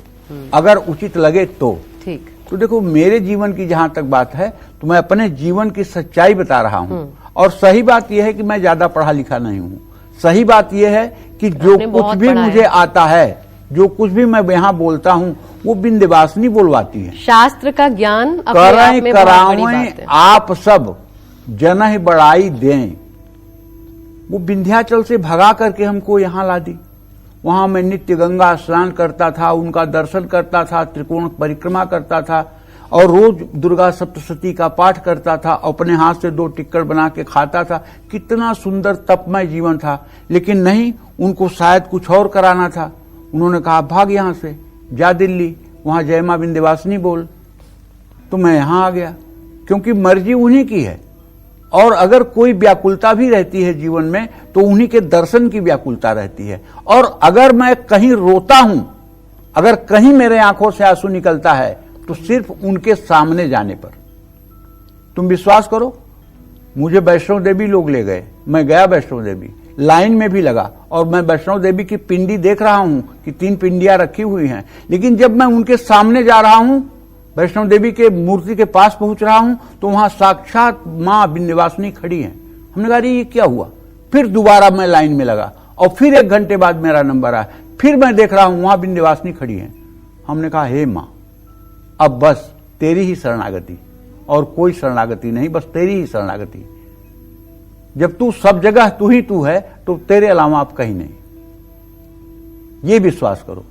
अगर उचित लगे तो। ठीक। तो देखो, मेरे जीवन की जहां तक बात है तो मैं अपने जीवन की सच्चाई बता रहा हूं। और सही बात यह है कि मैं ज्यादा पढ़ा लिखा नहीं हूं। सही बात यह है कि जो कुछ भी मुझे आता है, जो कुछ भी मैं यहाँ बोलता हूँ, वो विंध्यवासिनी बोलवाती है। शास्त्र का ज्ञान करें करावें आप सब, जन ही बड़ाई दें। वो विंध्याचल से भगा करके हमको यहाँ ला दी। वहां मैं नित्य गंगा स्नान करता था, उनका दर्शन करता था, त्रिकोण परिक्रमा करता था, और रोज दुर्गा सप्तशती का पाठ करता था, अपने हाथ से 2 टिक्कर बना के खाता था। कितना सुंदर तपमय जीवन था। लेकिन नहीं, उनको शायद कुछ और कराना था। उन्होंने कहा भाग यहां से, जा दिल्ली, वहां जय मां विंध्यवासिनी बोल। तो मैं यहां आ गया, क्योंकि मर्जी उन्हीं की है। और अगर कोई व्याकुलता भी रहती है जीवन में तो उन्हीं के दर्शन की व्याकुलता रहती है। और अगर मैं कहीं रोता हूं, अगर कहीं मेरे आंखों से आंसू निकलता है, तो सिर्फ उनके सामने जाने पर। तुम विश्वास करो, मुझे वैष्णो देवी लोग ले गए, मैं गया वैष्णो देवी, लाइन में भी लगा, और मैं वैष्णो देवी की पिंडी देख रहा हूं कि 3 पिंडियां रखी हुई हैं। लेकिन जब मैं उनके सामने जा रहा हूं, वैष्णो देवी के मूर्ति के पास पहुंच रहा हूं, तो वहां साक्षात मां विंध्यवासिनी खड़ी हैं। हमने कहा ये क्या हुआ? फिर दोबारा मैं लाइन में लगा, और फिर 1 घंटे बाद मेरा नंबर आया, फिर मैं देख रहा हूं वहां विंध्यवासिनी खड़ी हैं। हमने कहा हे मां, अब बस तेरी ही शरणागति, और कोई शरणागति नहीं, बस तेरी ही शरणागति। जब तू सब जगह तू ही तू है, तो तेरे अलावा आप कहीं नहीं। ये विश्वास करो।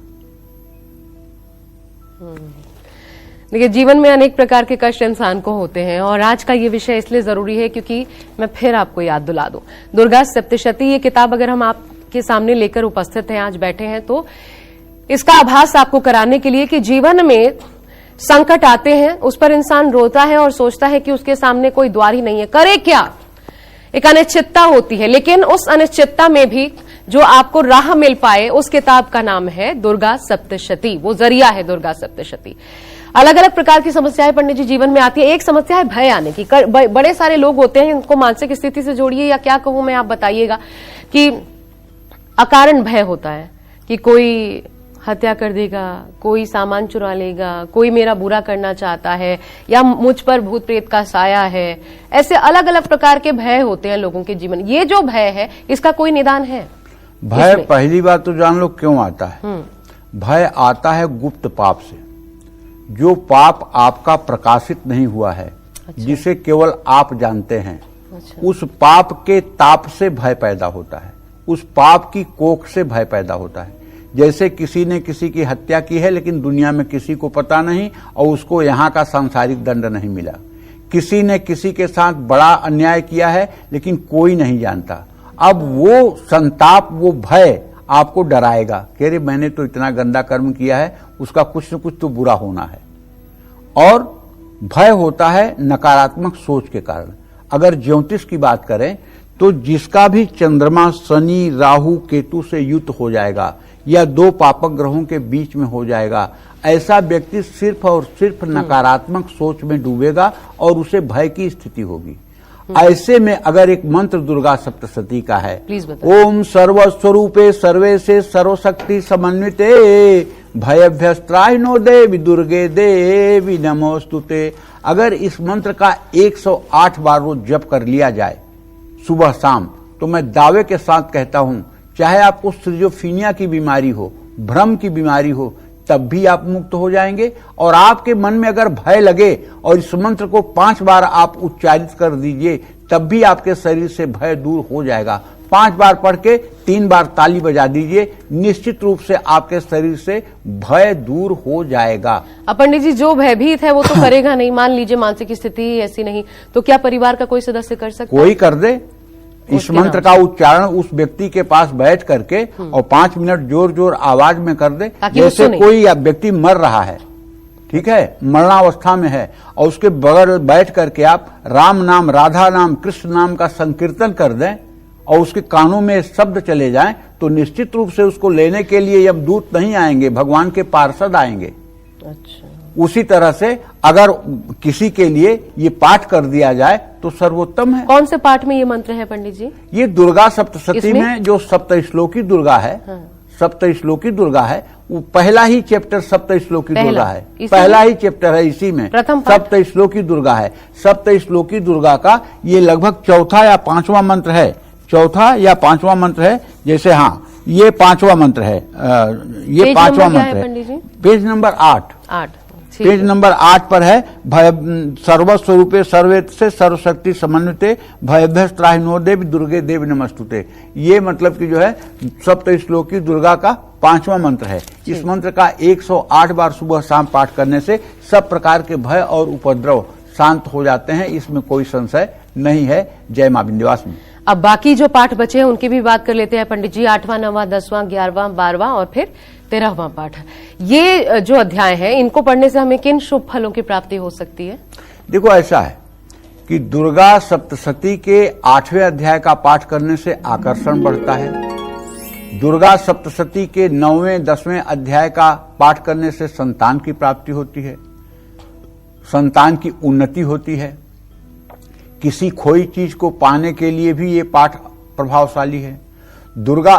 देखिए, जीवन में अनेक प्रकार के कष्ट इंसान को होते हैं, और आज का ये विषय इसलिए जरूरी है क्योंकि मैं फिर आपको याद दिला दूं, दुर्गा सप्तशती ये किताब अगर हम आपके सामने लेकर उपस्थित हैं, आज बैठे हैं, तो इसका आभास आपको कराने के लिए कि जीवन में संकट आते हैं, उस पर इंसान रोता है और सोचता है कि उसके सामने कोई द्वार ही नहीं है, करे क्या? एक अनिश्चितता होती है। लेकिन उस अनिश्चितता में भी जो आपको राह मिल पाए, उस किताब का नाम है दुर्गा सप्तशती। वो जरिया है दुर्गा सप्तशती। अलग अलग प्रकार की समस्याएं पंडित जी जीवन में आती है। एक समस्या है भय आने की। बड़े सारे लोग होते हैं, इनको मानसिक स्थिति से जोड़िए या क्या कहूं मैं, आप बताइएगा, कि अकारण भय होता है कि कोई हत्या कर देगा, कोई सामान चुरा लेगा, कोई मेरा बुरा करना चाहता है, या मुझ पर भूत प्रेत का साया है। ऐसे अलग अलग प्रकार के भय होते हैं लोगों के जीवन। ये जो भय है, इसका कोई निदान है? भय पहली बात तो जान लो क्यों आता है। भय आता है गुप्त पाप से। जो पाप आपका प्रकाशित नहीं हुआ है, अच्छा। जिसे केवल आप जानते हैं, अच्छा। उस पाप के ताप से भय पैदा होता है, उस पाप की कोख से भय पैदा होता है। जैसे किसी ने किसी की हत्या की है, लेकिन दुनिया में किसी को पता नहीं, और उसको यहाँ का सांसारिक दंड नहीं मिला। किसी ने किसी के साथ बड़ा अन्याय किया है, लेकिन कोई नहीं जानता। अब वो संताप, वो भय आपको डराएगा कि अरे मैंने तो इतना गंदा कर्म किया है, उसका कुछ न कुछ तो बुरा होना है। और भय होता है नकारात्मक सोच के कारण। अगर ज्योतिष की बात करें तो जिसका भी चंद्रमा शनि राहु केतु से युक्त हो जाएगा या दो पापक ग्रहों के बीच में हो जाएगा, ऐसा व्यक्ति सिर्फ और सिर्फ नकारात्मक सोच में डूबेगा और उसे भय की स्थिति होगी। ऐसे में अगर एक मंत्र दुर्गा सप्तशती का है, ओम सर्वस्वरूपे सर्वे से सर्वशक्ति समन्विते भयभ्यस्त्राहिनो देवी दुर्गे देवी नमोस्तुते, अगर इस मंत्र का 108 बार रोज जप कर लिया जाए सुबह शाम, तो मैं दावे के साथ कहता हूं, चाहे आपको सिजोफ्रेनिया की बीमारी हो, भ्रम की बीमारी हो, तब भी आप मुक्त हो जाएंगे। और आपके मन में अगर भय लगे और इस मंत्र को 5 बार आप उच्चारित कर दीजिए, तब भी आपके शरीर से भय दूर हो जाएगा। 5 बार पढ़ के 3 बार ताली बजा दीजिए, निश्चित रूप से आपके शरीर से भय दूर हो जाएगा। अब पंडित जी, जो भयभीत है वो तो करेगा नहीं, मान लीजिए मानसिक स्थिति ऐसी नहीं, तो क्या परिवार का कोई सदस्य कर सकता है? कोई कर दे। इस मंत्र का उच्चारण उस व्यक्ति के पास बैठ करके और 5 मिनट जोर जोर आवाज में कर दे, जैसे कोई व्यक्ति मर रहा है, ठीक है, मरणावस्था में है, और उसके बगल बैठ करके आप राम नाम, राधा नाम, कृष्ण नाम का संकीर्तन कर दें और उसके कानों में शब्द चले जाएं, तो निश्चित रूप से उसको लेने के लिए यमदूत नहीं आएंगे, भगवान के पार्षद आएंगे। अच्छा। उसी तरह से अगर किसी के लिए ये पाठ कर दिया जाए तो सर्वोत्तम है। कौन से पाठ में ये मंत्र है पंडित जी? ये दुर्गा सप्तशती में जो सप्तश्लोकी दुर्गा है, सप्तश्लोकी दुर्गा है, वो पहला ही चैप्टर सप्तश्लोकी दुर्गा है, पहला ही चैप्टर है, इसी में सप्तश्लोकी दुर्गा है। सप्तश्लोकी दुर्गा का ये लगभग चौथा या पांचवा मंत्र है, चौथा या पांचवा मंत्र है, जैसे हाँ ये पांचवा मंत्र है, ये पांचवा मंत्र है, पेज नंबर 8 पेज नंबर 8 पर है। भय सर्वस्वरूपे सर्वे से सर्वशक्ति समन्विते भयभ्यस्त्राहिनो देवी दुर्गे देवी नमस्तुते, ये मतलब कि जो है सप्तश्लोकी दुर्गा का 5वां मंत्र है। इस मंत्र का 108 बार सुबह शाम पाठ करने से सब प्रकार के भय और उपद्रव शांत हो जाते हैं, इसमें कोई संशय नहीं है। जय मां विंध्यवासिनी। अब बाकी जो पाठ बचे हैं उनकी भी बात कर लेते हैं पंडित जी। 8वां, 9वां, 10वां, 11वां, 12वां और फिर 13वां पाठ, ये जो अध्याय है इनको पढ़ने से हमें किन शुभ फलों की प्राप्ति हो सकती है? देखो, ऐसा है कि दुर्गा सप्तशती के 8वें अध्याय का पाठ करने से आकर्षण बढ़ता है। दुर्गा सप्तशती के 9वें, 10वें अध्याय का पाठ करने से संतान की प्राप्ति होती है, संतान की उन्नति होती है। किसी खोई चीज को पाने के लिए भी ये पाठ प्रभावशाली है। दुर्गा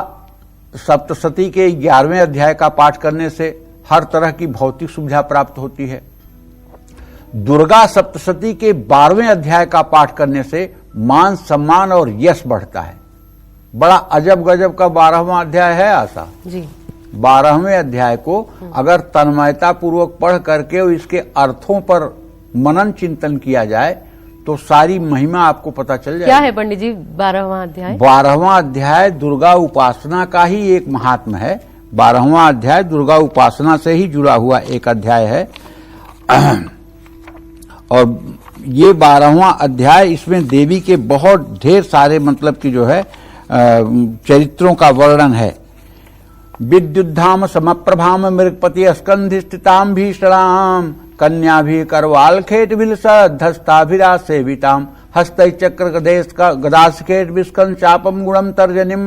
सप्तशती के 11वें अध्याय का पाठ करने से हर तरह की भौतिक सुविधा प्राप्त होती है। दुर्गा सप्तशती के 12वें अध्याय का पाठ करने से मान सम्मान और यश बढ़ता है। बड़ा अजब गजब का 12वां अध्याय है आशा जी। 12वें अध्याय को अगर तन्मयता पूर्वक पढ़ करके और इसके अर्थों पर मनन चिंतन किया जाए तो सारी महिमा आपको पता चल जाएगी। क्या है पंडित जी 12वां अध्याय? 12वां अध्याय दुर्गा उपासना का ही एक महात्म है। 12वां अध्याय दुर्गा उपासना से ही जुड़ा हुआ एक अध्याय है और ये 12वां अध्याय, इसमें देवी के बहुत ढेर सारे मतलब की जो है चरित्रों का वर्णन है। विद्युद्धाम समप्रभाम मृगपति स्कंध स्थिताम भीषणाम कन्या भी करवाल खेट धस्ताभिरा सेविताम हस्त चक्र गदासखेट विस्कन चापम गुणम तर्जनिम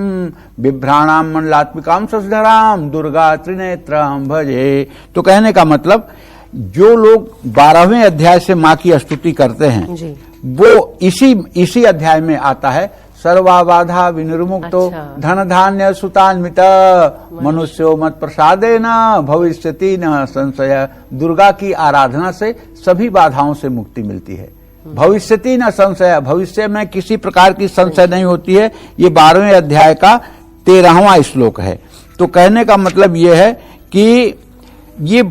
बिभ्राणाम मंडलात्मिकाम ससधराम दुर्गा त्रिनेत्राम भजे। तो कहने का मतलब, जो लोग 12वें अध्याय से माँ की स्तुति करते हैं जी। वो इसी अध्याय में आता है। सर्वाबाधा विनिर्मुक्तो धन धान्य सुतान्वित मनुष्यो मत प्रसादे न भविष्यति न संशय। दुर्गा की आराधना से सभी बाधाओं से मुक्ति मिलती है। भविष्यति न संशय, भविष्य में किसी प्रकार की संशय नहीं होती है। ये 12वें अध्याय का 13वां श्लोक है। तो कहने का मतलब ये है कि ये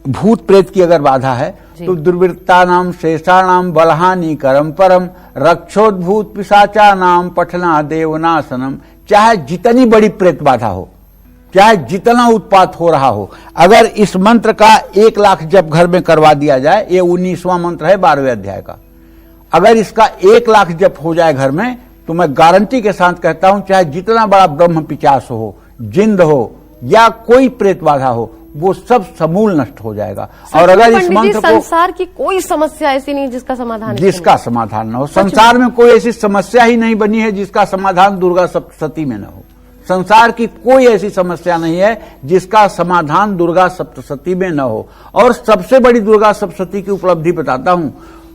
भूत प्रेत की अगर बाधा है तो दुर्वृत्ता नाम शेषा नाम बलहानि करम परम रक्षोद्भूत पिशाचा नाम पठना देवनाशनम। चाहे जितनी बड़ी प्रेत बाधा हो, चाहे जितना उत्पात हो रहा हो, अगर इस मंत्र का 1 लाख जप घर में करवा दिया जाए, ये 19वां मंत्र है 12वें अध्याय का, अगर इसका 1 लाख जप हो जाए घर में, तो मैं गारंटी के साथ कहता हूं, चाहे जितना बड़ा ब्रह्म पिचास हो, जिंद हो या कोई प्रेत बाधा हो, वो सब समूल नष्ट हो जाएगा। और अगर इस मंत्र को, संसार की कोई समस्या ऐसी नहीं जिसका समाधान न हो, संसार में कोई ऐसी समस्या ही नहीं बनी है जिसका समाधान दुर्गा सप्तशती में न हो। संसार की कोई ऐसी समस्या नहीं है जिसका समाधान दुर्गा सप्तशती में न हो। और सबसे बड़ी दुर्गा सप्तशती की उपलब्धि बताता हूं।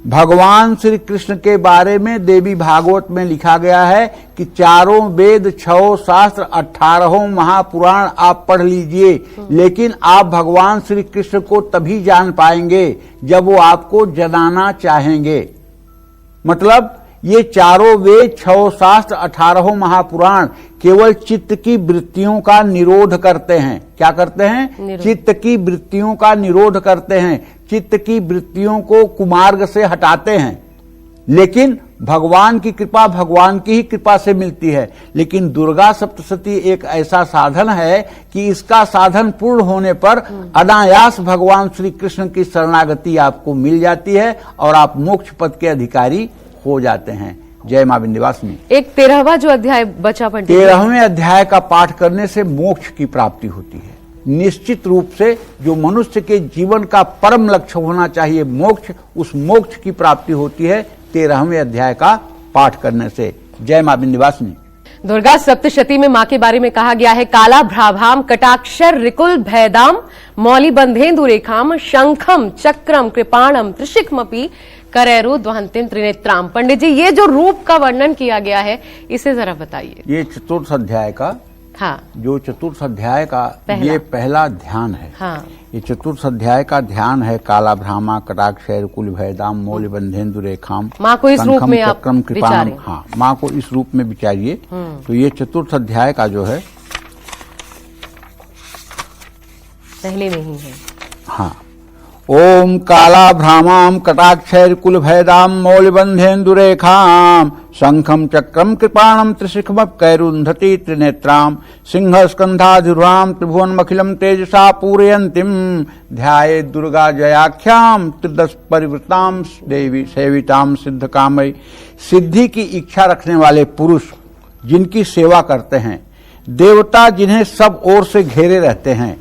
भगवान श्री कृष्ण के बारे में देवी भागवत में लिखा गया है कि 4 वेद, 6 शास्त्र, 18 महापुराण आप पढ़ लीजिए, लेकिन आप भगवान श्री कृष्ण को तभी जान पाएंगे जब वो आपको जनाना चाहेंगे। मतलब ये 4 वेद, 6 शास्त्र, 18 महापुराण केवल चित्त की वृत्तियों का निरोध करते हैं। क्या करते हैं? चित्त की वृत्तियों का निरोध करते हैं, चित्त की वृत्तियों को कुमार्ग से हटाते हैं। लेकिन भगवान की कृपा भगवान की ही कृपा से मिलती है। लेकिन दुर्गा सप्तशती एक ऐसा साधन है कि इसका साधन पूर्ण होने पर अनायास भगवान श्री कृष्ण की शरणागति आपको मिल जाती है और आप मोक्ष पद के अधिकारी हो जाते हैं। जय मां विंध्यवासिनी। एक 13वां जो अध्याय बचा पंडित, 13वें अध्याय का पाठ करने से मोक्ष की प्राप्ति होती है। निश्चित रूप से जो मनुष्य के जीवन का परम लक्ष्य होना चाहिए मोक्ष, उस मोक्ष की प्राप्ति होती है 13वें अध्याय का पाठ करने से। जय मां विंध्यवासिनी। दुर्गा सप्तशती में मां के बारे में कहा गया है, काला भ्राभाम कटाक्षर रिकुल भैदाम मौली बंधेन्दु रेखाम शंखम चक्रम कृपाणम त्रिशिखमपि करैरु द्वहंतिम त्रिनेत्राम। पंडित जी, ये जो रूप का वर्णन किया गया है इसे जरा बताइए। ये चतुर्थ अध्याय का, हाँ, जो चतुर्थ अध्याय का ये पहला ध्यान है। हाँ, ये चतुर्थ अध्याय का ध्यान है। काला भ्रामा कटाक्षर कुल भैदाम मौल बंधेन्दु रेखाम। माँ को इस रूप में आप चक्रम कृपाणम। हाँ, माँ को इस रूप में विचारिए। तो ये चतुर्थ अध्याय का जो है पहले में ही है। हाँ, ओम काला भ्रामाम कटाक्षर कुल भैदाम मौल बंधेन्दु रेखाम शंखम चक्रम कृपाणम त्रिशिखम कैरुंधति त्रिनेत्राम सिंह स्कंधाधिराम त्रिभुवन मखिलम तेजसा पूरयंतिम ध्याये दुर्गा जयाख्याम त्रिदश परिवृताम देवी सेविताम सिद्ध कामय। सिद्धि की इच्छा रखने वाले पुरुष जिनकी सेवा करते हैं, देवता जिन्हें सब ओर से घेरे रहते हैं,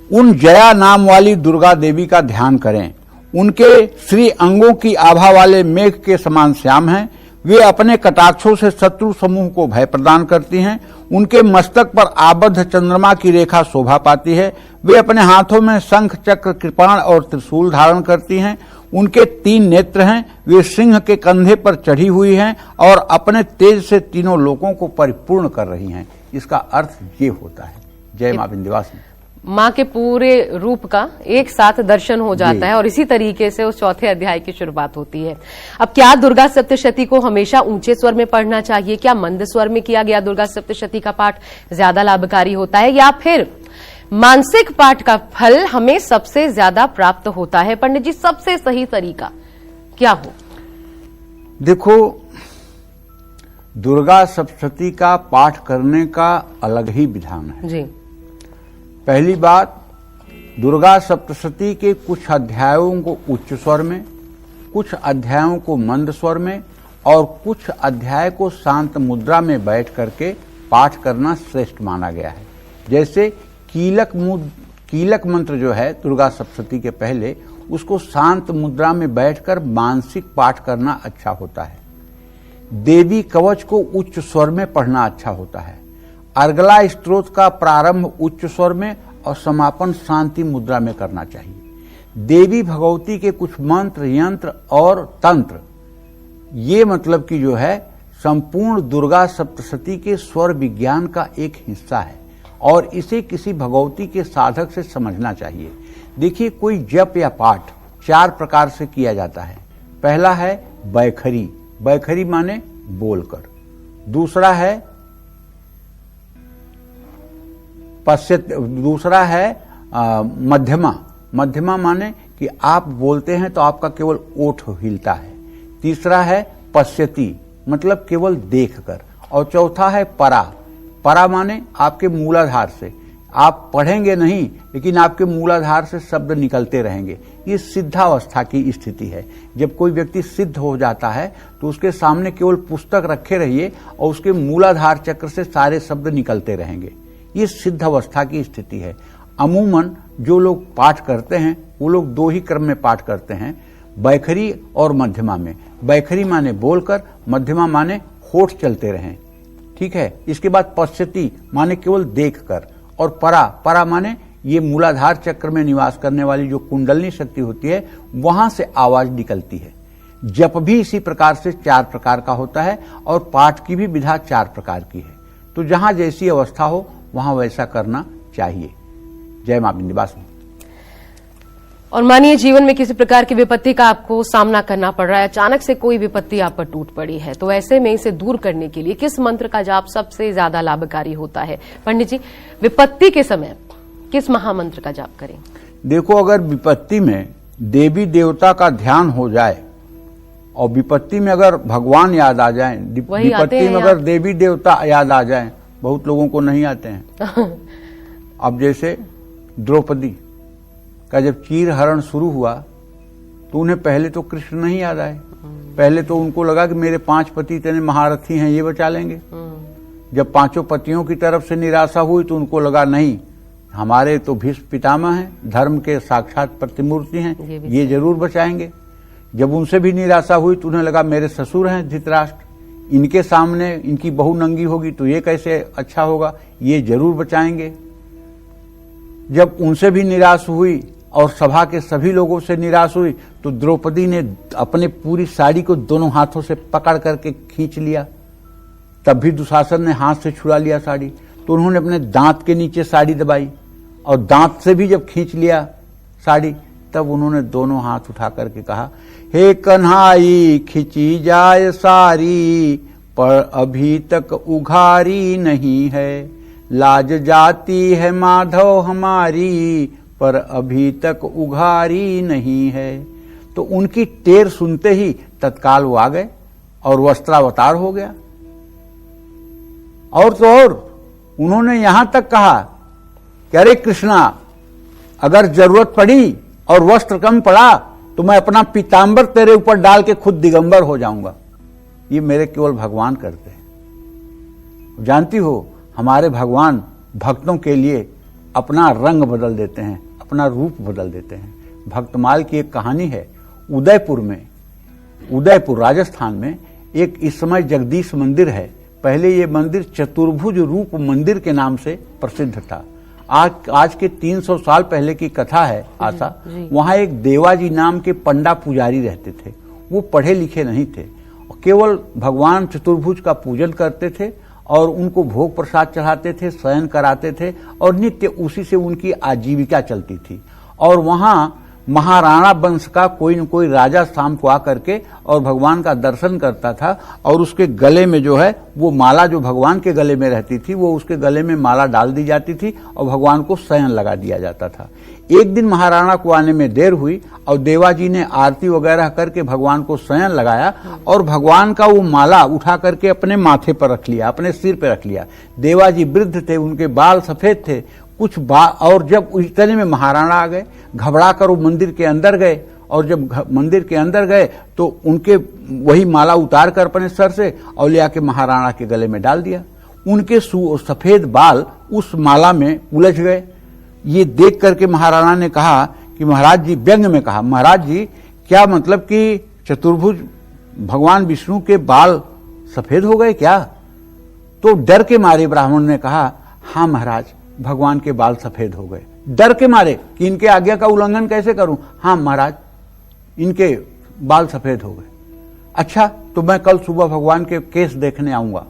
उन जया नाम वाली दुर्गा देवी का ध्यान करें। उनके श्री अंगों की आभा वाले मेघ के समान श्याम हैं। वे अपने कटाक्षों से शत्रु समूह को भय प्रदान करती हैं। उनके मस्तक पर आबद्ध चंद्रमा की रेखा शोभा पाती है। वे अपने हाथों में शंख चक्र कृपाण और त्रिशूल धारण करती हैं। उनके 3 नेत्र हैं। वे सिंह के कंधे पर चढ़ी हुई हैं और अपने तेज से तीनों लोकों को परिपूर्ण कर रही हैं। इसका अर्थ ये होता है। जय मां विंध्यवासिनी। माँ के पूरे रूप का एक साथ दर्शन हो जाता है और इसी तरीके से उस चौथे अध्याय की शुरुआत होती है। अब क्या दुर्गा सप्तशती को हमेशा ऊंचे स्वर में पढ़ना चाहिए? क्या मंद स्वर में किया गया दुर्गा सप्तशती का पाठ ज्यादा लाभकारी होता है, या फिर मानसिक पाठ का फल हमें सबसे ज्यादा प्राप्त होता है? पंडित जी, सबसे सही तरीका क्या हो? देखो, दुर्गा सप्तशती का पाठ करने का अलग ही विधान है जी। पहली बात, दुर्गा सप्तशती के कुछ अध्यायों को उच्च स्वर में, कुछ अध्यायों को मंद स्वर में और कुछ अध्याय को शांत मुद्रा में बैठ करके पाठ करना श्रेष्ठ माना गया है। जैसे कीलक मंत्र जो है दुर्गा सप्तशती के पहले, उसको शांत मुद्रा में बैठकर मानसिक पाठ करना अच्छा होता है। देवी कवच को उच्च स्वर में पढ़ना अच्छा होता है। अर्गला स्तोत्र का प्रारंभ उच्च स्वर में और समापन शांति मुद्रा में करना चाहिए। देवी भगवती के कुछ मंत्र, यंत्र और तंत्र, ये मतलब कि जो है संपूर्ण दुर्गा सप्तशती के स्वर विज्ञान का एक हिस्सा है और इसे किसी भगवती के साधक से समझना चाहिए। देखिए, कोई जप या पाठ 4 प्रकार से किया जाता है। पहला है बैखरी, बैखरी माने बोलकर। दूसरा है दूसरा है मध्यमा, मध्यमा माने कि आप बोलते हैं तो आपका केवल ओठ हिलता है। तीसरा है पश्यति, मतलब केवल देखकर। और चौथा है परा, परा माने आपके मूलाधार से, आप पढ़ेंगे नहीं लेकिन आपके मूलाधार से शब्द निकलते रहेंगे। ये सिद्धावस्था की स्थिति है। जब कोई व्यक्ति सिद्ध हो जाता है तो उसके सामने केवल पुस्तक रखे रहिए और उसके मूलाधार चक्र से सारे शब्द निकलते रहेंगे। ये सिद्ध अवस्था की स्थिति है। अमूमन जो लोग पाठ करते हैं वो लोग दो ही क्रम में पाठ करते हैं, बैखरी और मध्यमा में। बैखरी माने बोलकर, मध्यमा माने होठ चलते रहें, ठीक है। इसके बाद पश्यति माने केवल देखकर, और परा माने ये मूलाधार चक्र में निवास करने वाली जो कुंडलनी शक्ति होती है वहां से आवाज निकलती है। जप भी इसी प्रकार से 4 प्रकार का होता है और पाठ की भी विधा 4 प्रकार की है। तो जहां जैसी अवस्था हो वहां वैसा करना चाहिए। जय मां विंध्यवासिनी। और मानिए जीवन में किसी प्रकार की विपत्ति का आपको सामना करना पड़ रहा है, अचानक से कोई विपत्ति आप पर टूट पड़ी है, तो ऐसे में इसे दूर करने के लिए किस मंत्र का जाप सबसे ज्यादा लाभकारी होता है? पंडित जी, विपत्ति के समय किस महामंत्र का जाप करें? देखो, अगर विपत्ति में देवी देवता का ध्यान हो जाए और विपत्ति में अगर भगवान याद आ जाए, विपत्ति में अगर देवी देवता याद आ जाए, बहुत लोगों को नहीं आते हैं। अब जैसे द्रौपदी का जब चीर हरण शुरू हुआ तो उन्हें पहले तो कृष्ण नहीं याद आए। पहले तो उनको लगा कि मेरे 5 पति इतने महारथी हैं, ये बचा लेंगे। जब 5 पतियों की तरफ से निराशा हुई तो उनको लगा नहीं, हमारे तो भीष्म पितामह हैं, धर्म के साक्षात प्रतिमूर्ति हैं, ये जरूर बचाएंगे। जब उनसे भी निराशा हुई तो उन्हें लगा मेरे ससुर हैं धृतराष्ट्र, इनके सामने इनकी बहू नंगी होगी तो ये कैसे अच्छा होगा, ये जरूर बचाएंगे। जब उनसे भी निराश हुई और सभा के सभी लोगों से निराश हुई तो द्रौपदी ने अपने पूरी साड़ी को दोनों हाथों से पकड़ करके खींच लिया। तब भी दुशासन ने हाथ से छुड़ा लिया साड़ी, तो उन्होंने अपने दांत के नीचे साड़ी दबाई और दांत से भी जब खींच लिया साड़ी, तब उन्होंने दोनों हाथ उठा करके कहा, हे कन्हाई खिंची जाए सारी, पर अभी तक उघारी नहीं है। लाज जाती है माधव हमारी, पर अभी तक उघारी नहीं है। तो उनकी टेर सुनते ही तत्काल वो आ गए और वस्त्रावतार हो गया। और तो और उन्होंने यहां तक कहा कि अरे कृष्णा, अगर जरूरत पड़ी और वस्त्र कम पड़ा तो मैं अपना पीतांबर तेरे ऊपर डाल के खुद दिगंबर हो जाऊंगा। ये मेरे केवल भगवान करते हैं। जानती हो, हमारे भगवान भक्तों के लिए अपना रंग बदल देते हैं, अपना रूप बदल देते हैं। भक्तमाल की एक कहानी है, उदयपुर राजस्थान में एक इस समय जगदीश मंदिर है। पहले ये मंदिर चतुर्भुज रूप मंदिर के नाम से प्रसिद्ध था। आज के 300 साल पहले की कथा है आशा। वहां एक देवाजी नाम के पंडा पुजारी रहते थे। वो पढ़े लिखे नहीं थे, केवल भगवान चतुर्भुज का पूजन करते थे और उनको भोग प्रसाद चढ़ाते थे, शयन कराते थे और नित्य उसी से उनकी आजीविका चलती थी। और वहां महाराणा वंश का कोई न कोई राजा शाम को आकर के और भगवान का दर्शन करता था और उसके गले में जो है वो माला जो भगवान के गले में रहती थी वो उसके गले में माला डाल दी जाती थी और भगवान को शयन लगा दिया जाता था। एक दिन महाराणा को आने में देर हुई और देवाजी ने आरती वगैरह करके भगवान को शयन लगाया और भगवान का वो माला उठा करके अपने माथे पर रख लिया, अपने सिर पर रख लिया। देवाजी वृद्ध थे, उनके बाल सफेद थे कुछ और जब इतने में महाराणा आ गए, घबरा कर वो मंदिर के अंदर गए और जब मंदिर के अंदर गए तो उनके वही माला उतार कर अपने सर से और ले आके महाराणा के गले में डाल दिया। उनके सफेद बाल उस माला में उलझ गए। ये देख करके महाराणा ने कहा कि महाराज जी, व्यंग में कहा, महाराज जी क्या मतलब कि चतुर्भुज भगवान विष्णु के बाल सफेद हो गए क्या? तो डर के मारे ब्राह्मण ने कहा, हाँ महाराज, भगवान के बाल सफेद हो गए। डर के मारे कि इनके आज्ञा का उल्लंघन कैसे करूं? हाँ महाराज, इनके बाल सफेद हो गए। अच्छा, तो मैं कल सुबह भगवान के केस देखने आऊंगा।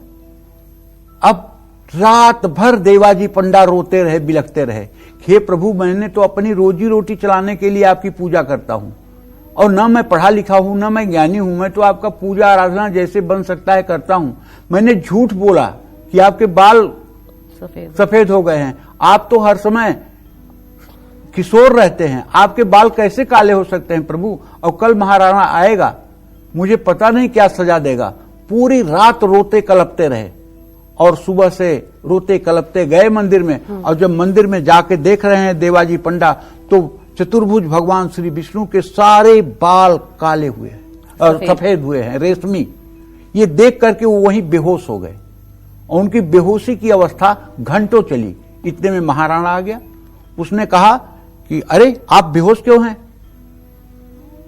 अब रात भर देवाजी पंडा रोते रहे, बिलखते रहे, हे प्रभु, मैंने तो अपनी रोजी रोटी चलाने के लिए आपकी पूजा करता हूं और न मैं पढ़ा लिखा हूं, न मैं ज्ञानी हूं, मैं तो आपका पूजा आराधना जैसे बन सकता है करता हूं। मैंने झूठ बोला कि आपके बाल सफेद हो गए हैं। आप तो हर समय किशोर रहते हैं, आपके बाल कैसे काले हो सकते हैं प्रभु? और कल महाराणा आएगा, मुझे पता नहीं क्या सजा देगा। पूरी रात रोते कलपते रहे और सुबह से रोते कलपते गए मंदिर में। और जब मंदिर में जाके देख रहे हैं देवाजी पंडा, तो चतुर्भुज भगवान श्री विष्णु के सारे बाल काले हुए हैं और सफेद हुए हैं, रेशमी। ये देख करके वो वहीं बेहोश हो गए और उनकी बेहोशी की अवस्था घंटों चली। इतने में महाराणा आ गया। उसने कहा कि अरे आप बेहोश क्यों हैं?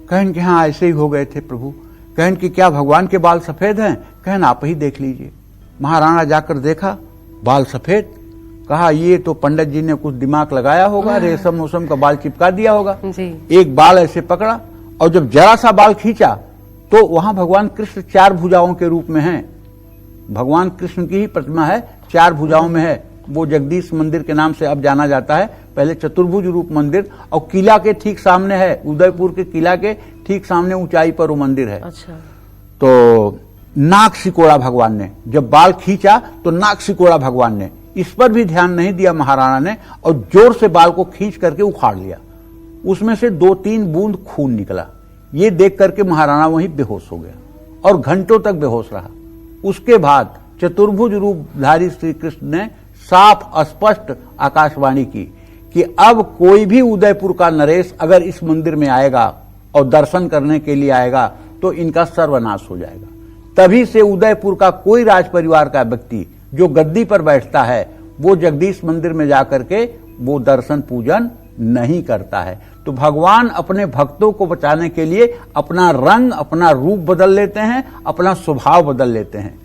कहन कि हाँ ऐसे ही हो गए थे प्रभु। कहन कि क्या भगवान के बाल सफेद हैं? कहन आप ही देख लीजिए। महाराणा जाकर देखा बाल सफेद। कहा ये तो पंडित जी ने कुछ दिमाग लगाया होगा, रेशम वोशम का बाल चिपका दिया होगा जी। एक बाल ऐसे पकड़ा और जब जरा सा बाल खींचा तो वहां भगवान कृष्ण 4 भुजाओं के रूप में हैं। भगवान कृष्ण की ही प्रतिमा है, 4 भुजाओं में है। वो जगदीश मंदिर के नाम से अब जाना जाता है, पहले चतुर्भुज रूप मंदिर, और किला के ठीक सामने है, उदयपुर के किला के ठीक सामने ऊंचाई पर वो मंदिर है। अच्छा। तो नाक सिकोड़ा भगवान ने, जब बाल खींचा तो नाक सिकोड़ा भगवान ने। इस पर भी ध्यान नहीं दिया महाराणा ने और जोर से बाल को खींच करके उखाड़ लिया। उसमें से 2-3 बूंद खून निकला। ये देख करके महाराणा वहीं बेहोश हो गया और घंटों तक बेहोश रहा। उसके बाद चतुर्भुज रूपधारी श्री कृष्ण ने साफ स्पष्ट आकाशवाणी की कि अब कोई भी उदयपुर का नरेश अगर इस मंदिर में आएगा और दर्शन करने के लिए आएगा तो इनका सर्वनाश हो जाएगा। तभी से उदयपुर का कोई राज परिवार का व्यक्ति जो गद्दी पर बैठता है वो जगदीश मंदिर में जाकर के वो दर्शन पूजन नहीं करता है। तो भगवान अपने भक्तों को बचाने के लिए अपना रंग, अपना रूप बदल लेते हैं, अपना स्वभाव बदल लेते हैं।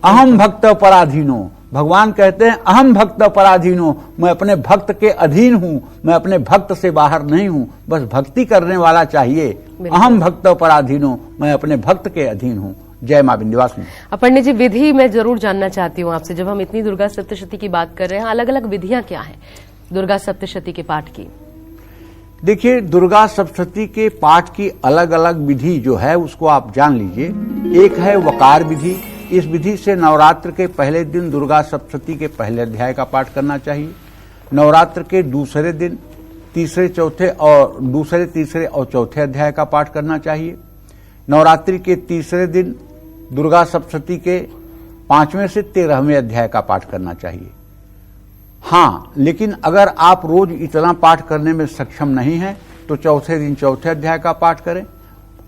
अहम भक्त पराधीनो, भगवान कहते हैं अहम भक्त पराधीनो, मैं अपने भक्त के अधीन हूं, मैं अपने भक्त से बाहर नहीं हूं, बस भक्ति करने वाला चाहिए। अहम भक्त पराधीनो, मैं अपने भक्त के अधीन हूं। जय मां विंध्यवासिनी। पंडित जी, विधि मैं जरूर जानना चाहती हूँ आपसे। जब हम इतनी दुर्गा सप्तशती की बात कर रहे हैं, अलग अलग विधियां क्या हैं दुर्गा सप्तशती के पाठ की? देखिए, दुर्गा सप्तशती के पाठ की अलग अलग विधि जो है उसको आप जान लीजिए। एक है वकार विधि। इस विधि से नवरात्र के पहले दिन दुर्गा सप्तशती के पहले अध्याय का पाठ करना चाहिए। नवरात्र के दूसरे दिन तीसरे, तीसरे और चौथे अध्याय का पाठ करना चाहिए। नवरात्रि के तीसरे दिन दुर्गा सप्तशती के 5वें से 13वें अध्याय का पाठ करना चाहिए। हाँ, लेकिन अगर आप रोज इतना पाठ करने में सक्षम नहीं हैं तो चौथे दिन चौथे अध्याय का पाठ करें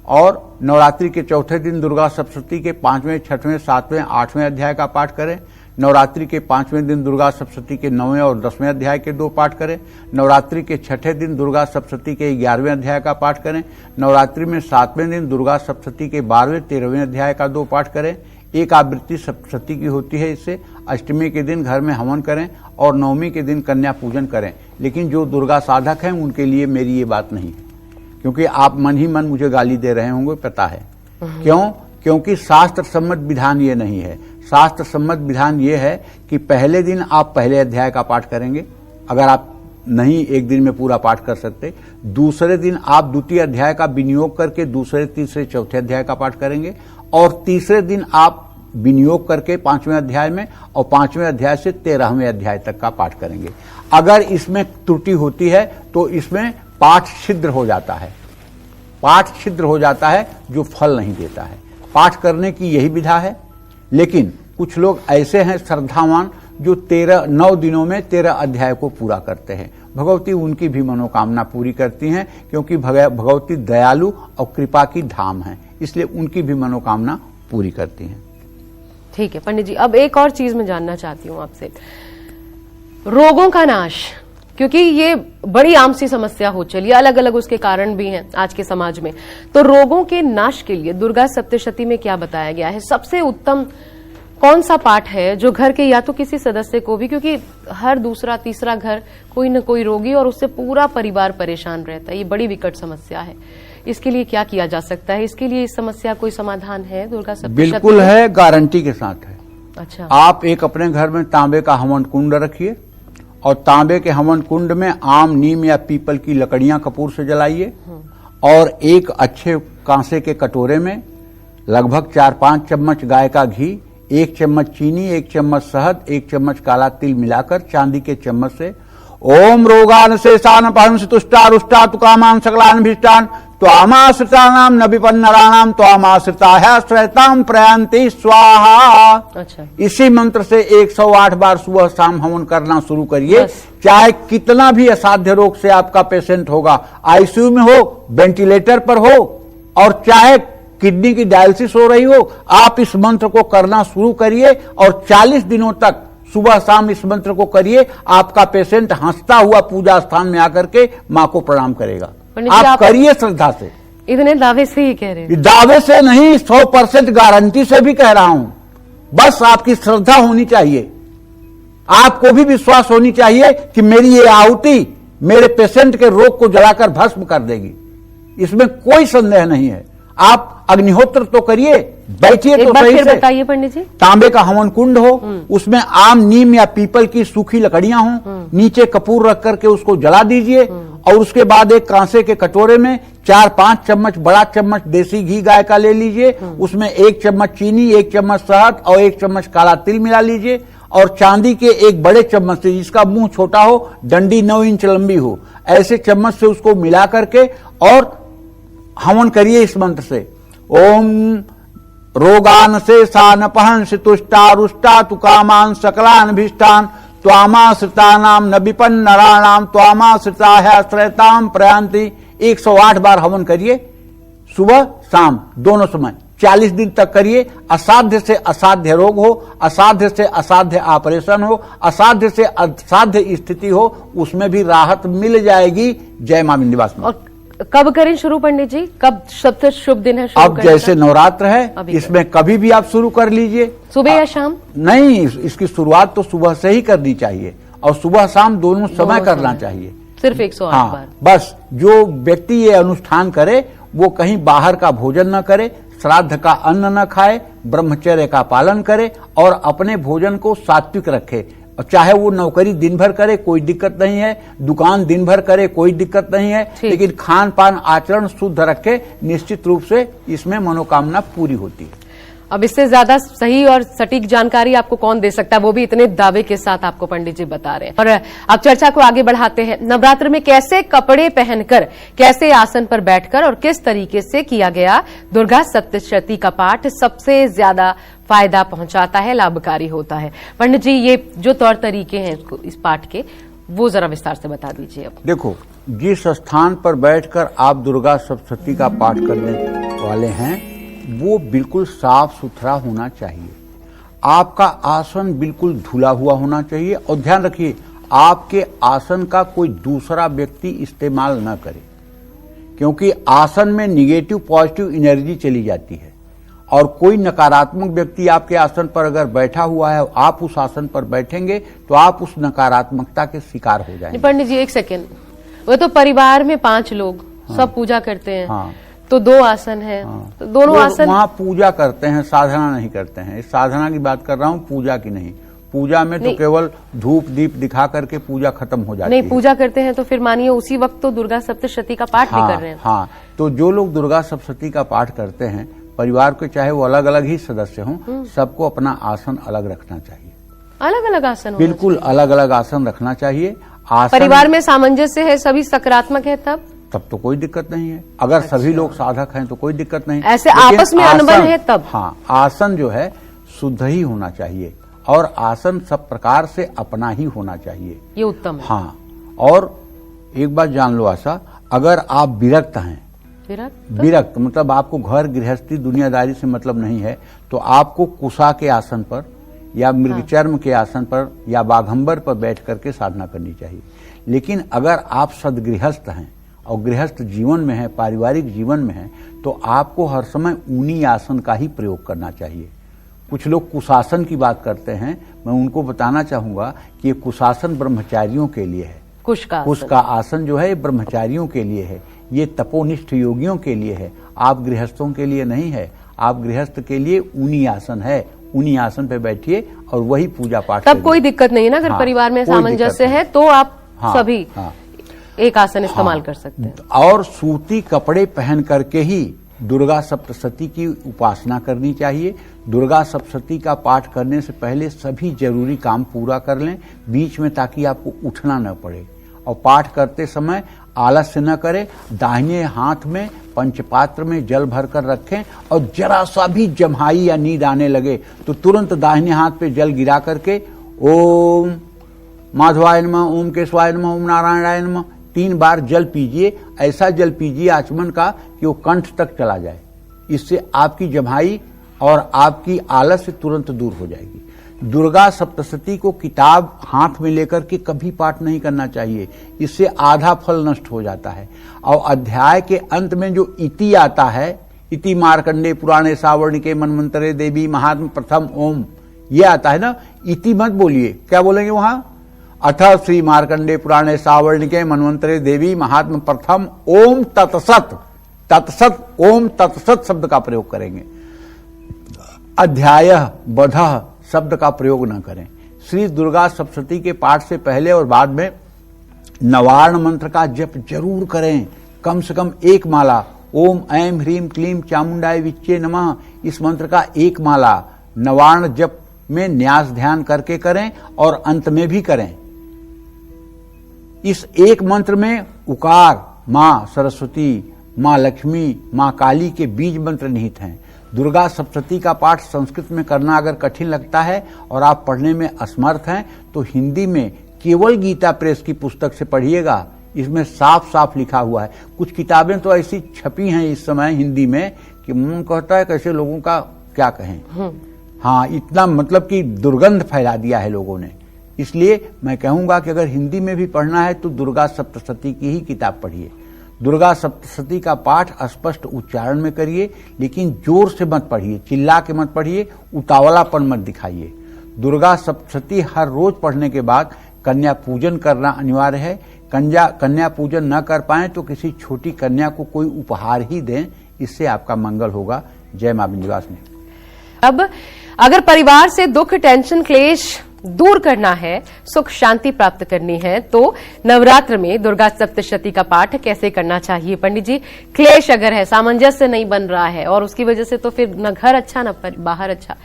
और नवरात्रि के चौथे दिन दुर्गा सप्तशती के 5वें, 6वें, 7वें, 8वें अध्याय का पाठ करें। नवरात्रि के 5वें दिन दुर्गा सप्तशती के 9वें और 10वें अध्याय के 2 पाठ करें। नवरात्रि के 6ठे दिन दुर्गा सप्तशती के 11वें अध्याय का पाठ करें। नवरात्रि में 7वें दिन दुर्गा सप्तशती के 12वें, 13वें अध्याय का 2 पाठ करें। एक आवृत्ति सप्तशती की होती है, इससे अष्टमी के दिन घर में हवन करें और नवमी के दिन कन्या पूजन करें। लेकिन जो दुर्गा साधक हैं उनके लिए मेरी ये बात नहीं है, क्योंकि आप मन ही मन मुझे गाली दे रहे होंगे, पता है क्यों? क्योंकि शास्त्र सम्मत विधान ये नहीं है। शास्त्र सम्मत विधान ये है कि पहले दिन आप पहले अध्याय का पाठ करेंगे, अगर आप नहीं एक दिन में पूरा पाठ कर सकते। दूसरे दिन आप द्वितीय अध्याय का विनियोग करके दूसरे, तीसरे, चौथे अध्याय का पाठ करेंगे और तीसरे दिन आप विनियोग करके 5वें अध्याय में और 5वें अध्याय से 13वें अध्याय तक का पाठ करेंगे। अगर इसमें त्रुटि होती है तो इसमें पाठ छिद्र हो जाता है, पाठ छिद्र हो जाता है जो फल नहीं देता है। पाठ करने की यही विधा है। लेकिन कुछ लोग ऐसे हैं श्रद्धावान जो 9 दिनों में 13 अध्याय को पूरा करते हैं। भगवती उनकी भी मनोकामना पूरी करती हैं, क्योंकि भगवती दयालु और कृपा की धाम है, इसलिए उनकी भी मनोकामना पूरी करती हैं। ठीक है पंडित जी, अब एक और चीज मैं जानना चाहती हूँ आपसे, रोगों का नाश, क्योंकि ये बड़ी आम सी समस्या हो चली है, अलग अलग उसके कारण भी हैं आज के समाज में। तो रोगों के नाश के लिए दुर्गा सप्तशती में क्या बताया गया है? सबसे उत्तम कौन सा पाठ है जो घर के या तो किसी सदस्य को भी, क्योंकि हर दूसरा तीसरा घर कोई न कोई रोगी और उससे पूरा परिवार परेशान रहता है, ये बड़ी विकट समस्या है। इसके लिए क्या किया जा सकता है? इसके लिए इस समस्या कोई समाधान है दुर्गा सप्तशती? बिल्कुल है, गारंटी के साथ है। अच्छा, आप एक अपने घर में तांबे का हवन कुंड रखिए और तांबे के हवन कुंड में आम, नीम या पीपल की लकड़ियां कपूर से जलाइए और एक अच्छे कांसे के कटोरे में लगभग 4-5 चम्मच गाय का घी, 1 चम्मच चीनी, 1 चम्मच शहद, 1 चम्मच काला तिल मिलाकर चांदी के चम्मच से ओम रोगान शेषान पहंस तुष्टा रुष्टा तुकामान सकलान भीष्टान त्वामाश्रितानाम न विपन्नराणाम त्वामाश्रिता है श्रेताम प्रयांति स्वाहा। अच्छा, इसी मंत्र से 108 बार सुबह शाम हवन करना शुरू करिए। चाहे कितना भी असाध्य रोग से आपका पेशेंट होगा, आईसीयू में हो, वेंटिलेटर पर हो और चाहे किडनी की डायलिसिस हो रही हो, आप इस मंत्र को करना शुरू करिए और 40 दिनों तक सुबह शाम इस मंत्र को करिए, आपका पेशेंट हंसता हुआ पूजा स्थान में आकर के माँ को प्रणाम करेगा। आप करिए श्रद्धा से। इतने दावे से ही कह रहे हैं? दावे से नहीं, 100% गारंटी से भी कह रहा हूं। बस आपकी श्रद्धा होनी चाहिए, आपको भी विश्वास होनी चाहिए कि मेरी ये आहुति मेरे पेशेंट के रोग को जलाकर भस्म कर देगी, इसमें कोई संदेह नहीं है। आप अग्निहोत्र तो करिए, बैठिए तो सही से। बताइए पंडित जी। तांबे का हवन कुंड हो, उसमें आम, नीम या पीपल की सूखी लकड़ियां हों, नीचे कपूर रख करके उसको जला दीजिए और उसके बाद एक कांसे के कटोरे में 4-5 चम्मच, बड़ा चम्मच देसी घी गाय का ले लीजिए, उसमें 1 चम्मच चीनी, 1 चम्मच शहद और 1 चम्मच काला तिल मिला लीजिए और चांदी के एक बड़े चम्मच से, जिसका मुंह छोटा हो, डंडी 9 इंच लंबी हो, ऐसे चम्मच से उसको मिला करके और हवन करिए इस मंत्र से। ओम रोगान से सानपहन तुष्टा रुष्टा तुकामान सकलान भीष्टान त्वामाश्रितानाम न विपन्न नराणाम त्वामाश्रिता है श्रेताम प्रयांति। 108 बार हवन करिए, सुबह शाम दोनों समय 40 दिन तक करिए। असाध्य से असाध्य रोग हो, असाध्य से असाध्य ऑपरेशन हो, असाध्य से असाध्य स्थिति हो, उसमें भी राहत मिल जाएगी। जय मां विंध्यवासिनी। कब करें शुरू पंडित जी? कब सबसे शुभ दिन है शुरू? अब जैसे नवरात्र है, इसमें कभी भी आप शुरू कर लीजिए। सुबह या शाम? नहीं, इसकी शुरुआत तो सुबह से ही करनी चाहिए और सुबह शाम दोनों समय करना चाहिए। सिर्फ 108 बार। बस जो व्यक्ति ये अनुष्ठान करे वो कहीं बाहर का भोजन न करे, श्राद्ध का अन्न न खाए, ब्रह्मचर्य का पालन करे और अपने भोजन को सात्विक रखे। चाहे वो नौकरी दिन भर करे कोई दिक्कत नहीं है, दुकान दिन भर करे कोई दिक्कत नहीं है, लेकिन खान पान आचरण शुद्ध रखे, निश्चित रूप से इसमें मनोकामना पूरी होती है। अब इससे ज्यादा सही और सटीक जानकारी आपको कौन दे सकता है, वो भी इतने दावे के साथ आपको पंडित जी बता रहे हैं। और अब चर्चा को आगे बढ़ाते हैं। नवरात्र में कैसे कपड़े पहनकर, कैसे आसन पर बैठकर और किस तरीके से किया गया दुर्गा सप्तशती का पाठ सबसे ज्यादा फायदा पहुंचाता है, लाभकारी होता है? पंडित जी, ये जो तौर तरीके हैं इस पाठ के, वो जरा विस्तार से बता दीजिए। अब देखो, जिस स्थान पर बैठकर आप दुर्गा सप्तशती का पाठ करने वाले हैं वो बिल्कुल साफ सुथरा होना चाहिए। आपका आसन बिल्कुल धुला हुआ होना चाहिए और ध्यान रखिए आपके आसन का कोई दूसरा व्यक्ति इस्तेमाल न करे, क्योंकि आसन में निगेटिव पॉजिटिव एनर्जी चली जाती है और कोई नकारात्मक व्यक्ति आपके आसन पर अगर बैठा हुआ है, आप उस आसन पर बैठेंगे तो आप उस नकारात्मकता के शिकार हो जाएंगे। पंडित जी, एक सेकेंड, वो तो परिवार में 5 लोग सब पूजा करते हैं। हाँ। तो 2 आसन है। तो दोनों आसन वहाँ पूजा करते हैं, साधना नहीं करते हैं। इस साधना की बात कर रहा हूँ, पूजा की नहीं। पूजा में तो केवल धूप दीप दिखा करके पूजा खत्म हो जाती है। नहीं, पूजा करते हैं तो फिर मानिए उसी वक्त तो दुर्गा सप्तशती का पाठ भी कर रहे हैं। हाँ, तो जो लोग दुर्गा सप्तशती का पाठ करते हैं, परिवार के चाहे वो अलग अलग ही सदस्य हों, सबको अपना आसन अलग रखना चाहिए। अलग अलग आसन? बिल्कुल अलग अलग आसन रखना चाहिए। परिवार में सामंजस्य है, सभी सकारात्मक है, तब तो कोई दिक्कत नहीं है। अगर सभी लोग साधक हैं तो कोई दिक्कत नहीं। ऐसे आपस में अनबन है तब? हाँ, आसन जो है शुद्ध ही होना चाहिए और आसन सब प्रकार से अपना ही होना चाहिए, ये उत्तम है। हाँ, और एक बात जान लो आशा, अगर आप विरक्त हैं, विरक्त मतलब आपको घर गृहस्थी दुनियादारी से मतलब नहीं है, तो आपको कुशा के आसन पर या मृगचर्म के आसन पर या बाघंबर पर बैठ करके साधना करनी चाहिए। लेकिन अगर आप सदगृहस्थ हैं और गृहस्थ जीवन में है, पारिवारिक जीवन में है, तो आपको हर समय ऊनी आसन का ही प्रयोग करना चाहिए। कुछ लोग कुशासन की बात करते हैं, मैं उनको बताना चाहूंगा कि ये कुशासन ब्रह्मचारियों के लिए है। कुश का आसन जो है ये ब्रह्मचारियों के लिए है, ये तपोनिष्ठ योगियों के लिए है, आप गृहस्थों के लिए नहीं है। आप गृहस्थ के लिए ऊनी आसन है, ऊनी आसन पे बैठिए और वही पूजा पाठ तब कोई दिक्कत नहीं है ना। अगर परिवार में सामंजस्य है तो आप सभी एक आसन इस्तेमाल कर सकते हैं। और सूती कपड़े पहन करके ही दुर्गा सप्तशती की उपासना करनी चाहिए। दुर्गा सप्तशती का पाठ करने से पहले सभी जरूरी काम पूरा कर लें बीच में, ताकि आपको उठना न पड़े। और पाठ करते समय आलस्य न करें। दाहिने हाथ में पंचपात्र में जल भरकर रखें और जरा सा भी जम्हाई या नींद आने लगे तो तुरंत दाहिने हाथ पे जल गिरा करके ओम माधवाय नमः, ओम केशवाय नमः, ओम नारायणाय नमः 3 बार जल पीजिए। ऐसा जल पीजिए आचमन का कि वो कंठ तक चला जाए। इससे आपकी जम्हाई और आपकी आलस्य तुरंत दूर हो जाएगी। दुर्गा सप्तशती को किताब हाथ में लेकर के कभी पाठ नहीं करना चाहिए, इससे आधा फल नष्ट हो जाता है। और अध्याय के अंत में जो इति आता है, इति मार्कंडे पुराणे सावर्णिके मन्वंतरे देवी महात्म प्रथम ओम, ये आता है ना, इति मत बोलिए, क्या बोलेंगे वहां? अथ श्री मार्कंडे पुराणे सावर्णिके मन्वंतरे देवी महात्म प्रथम ओम तत्सत, तत्सत, ओम तत्सत शब्द का प्रयोग करेंगे। अध्याय बधः शब्द का प्रयोग न करें। श्री दुर्गा सप्तशती के पाठ से पहले और बाद में नवार्ण मंत्र का जप जरूर करें, कम से कम एक माला। ओम ऐं ह्रीं क्लीं चामुंडाय विच्चे नमः, इस मंत्र का एक माला नवार्ण जप में न्यास ध्यान करके करें और अंत में भी करें। इस एक मंत्र में उकार, मां सरस्वती, मां लक्ष्मी, मां काली के बीज मंत्र निहित हैं। दुर्गा सप्तशती का पाठ संस्कृत में करना अगर कठिन लगता है और आप पढ़ने में असमर्थ हैं तो हिंदी में केवल गीता प्रेस की पुस्तक से पढ़िएगा, इसमें साफ साफ लिखा हुआ है। कुछ किताबें तो ऐसी छपी हैं इस समय हिंदी में कि मन कहता है कैसे लोगों का क्या कहें। हाँ, इतना मतलब कि दुर्गंध फैला दिया है लोगों ने। इसलिए मैं कहूंगा कि अगर हिंदी में भी पढ़ना है तो दुर्गा सप्तशती की ही किताब पढ़िए। दुर्गा सप्तशती का पाठ स्पष्ट उच्चारण में करिए, लेकिन जोर से मत पढ़िए, चिल्ला के मत पढ़िए, उतावलापन मत दिखाइए। दुर्गा सप्तशती हर रोज पढ़ने के बाद कन्या पूजन करना अनिवार्य है। कन्या पूजन न कर पाए तो किसी छोटी कन्या को कोई उपहार ही दें, इससे आपका मंगल होगा। जय मां विंध्यवासिनी। अब अगर परिवार से दुख, टेंशन, क्लेश दूर करना है, सुख शांति प्राप्त करनी है, तो नवरात्र में दुर्गा सप्तशती का पाठ कैसे करना चाहिए पंडित जी? क्लेश अगर है, सामंजस्य नहीं बन रहा है और उसकी वजह से तो फिर न घर अच्छा न बाहर अच्छा,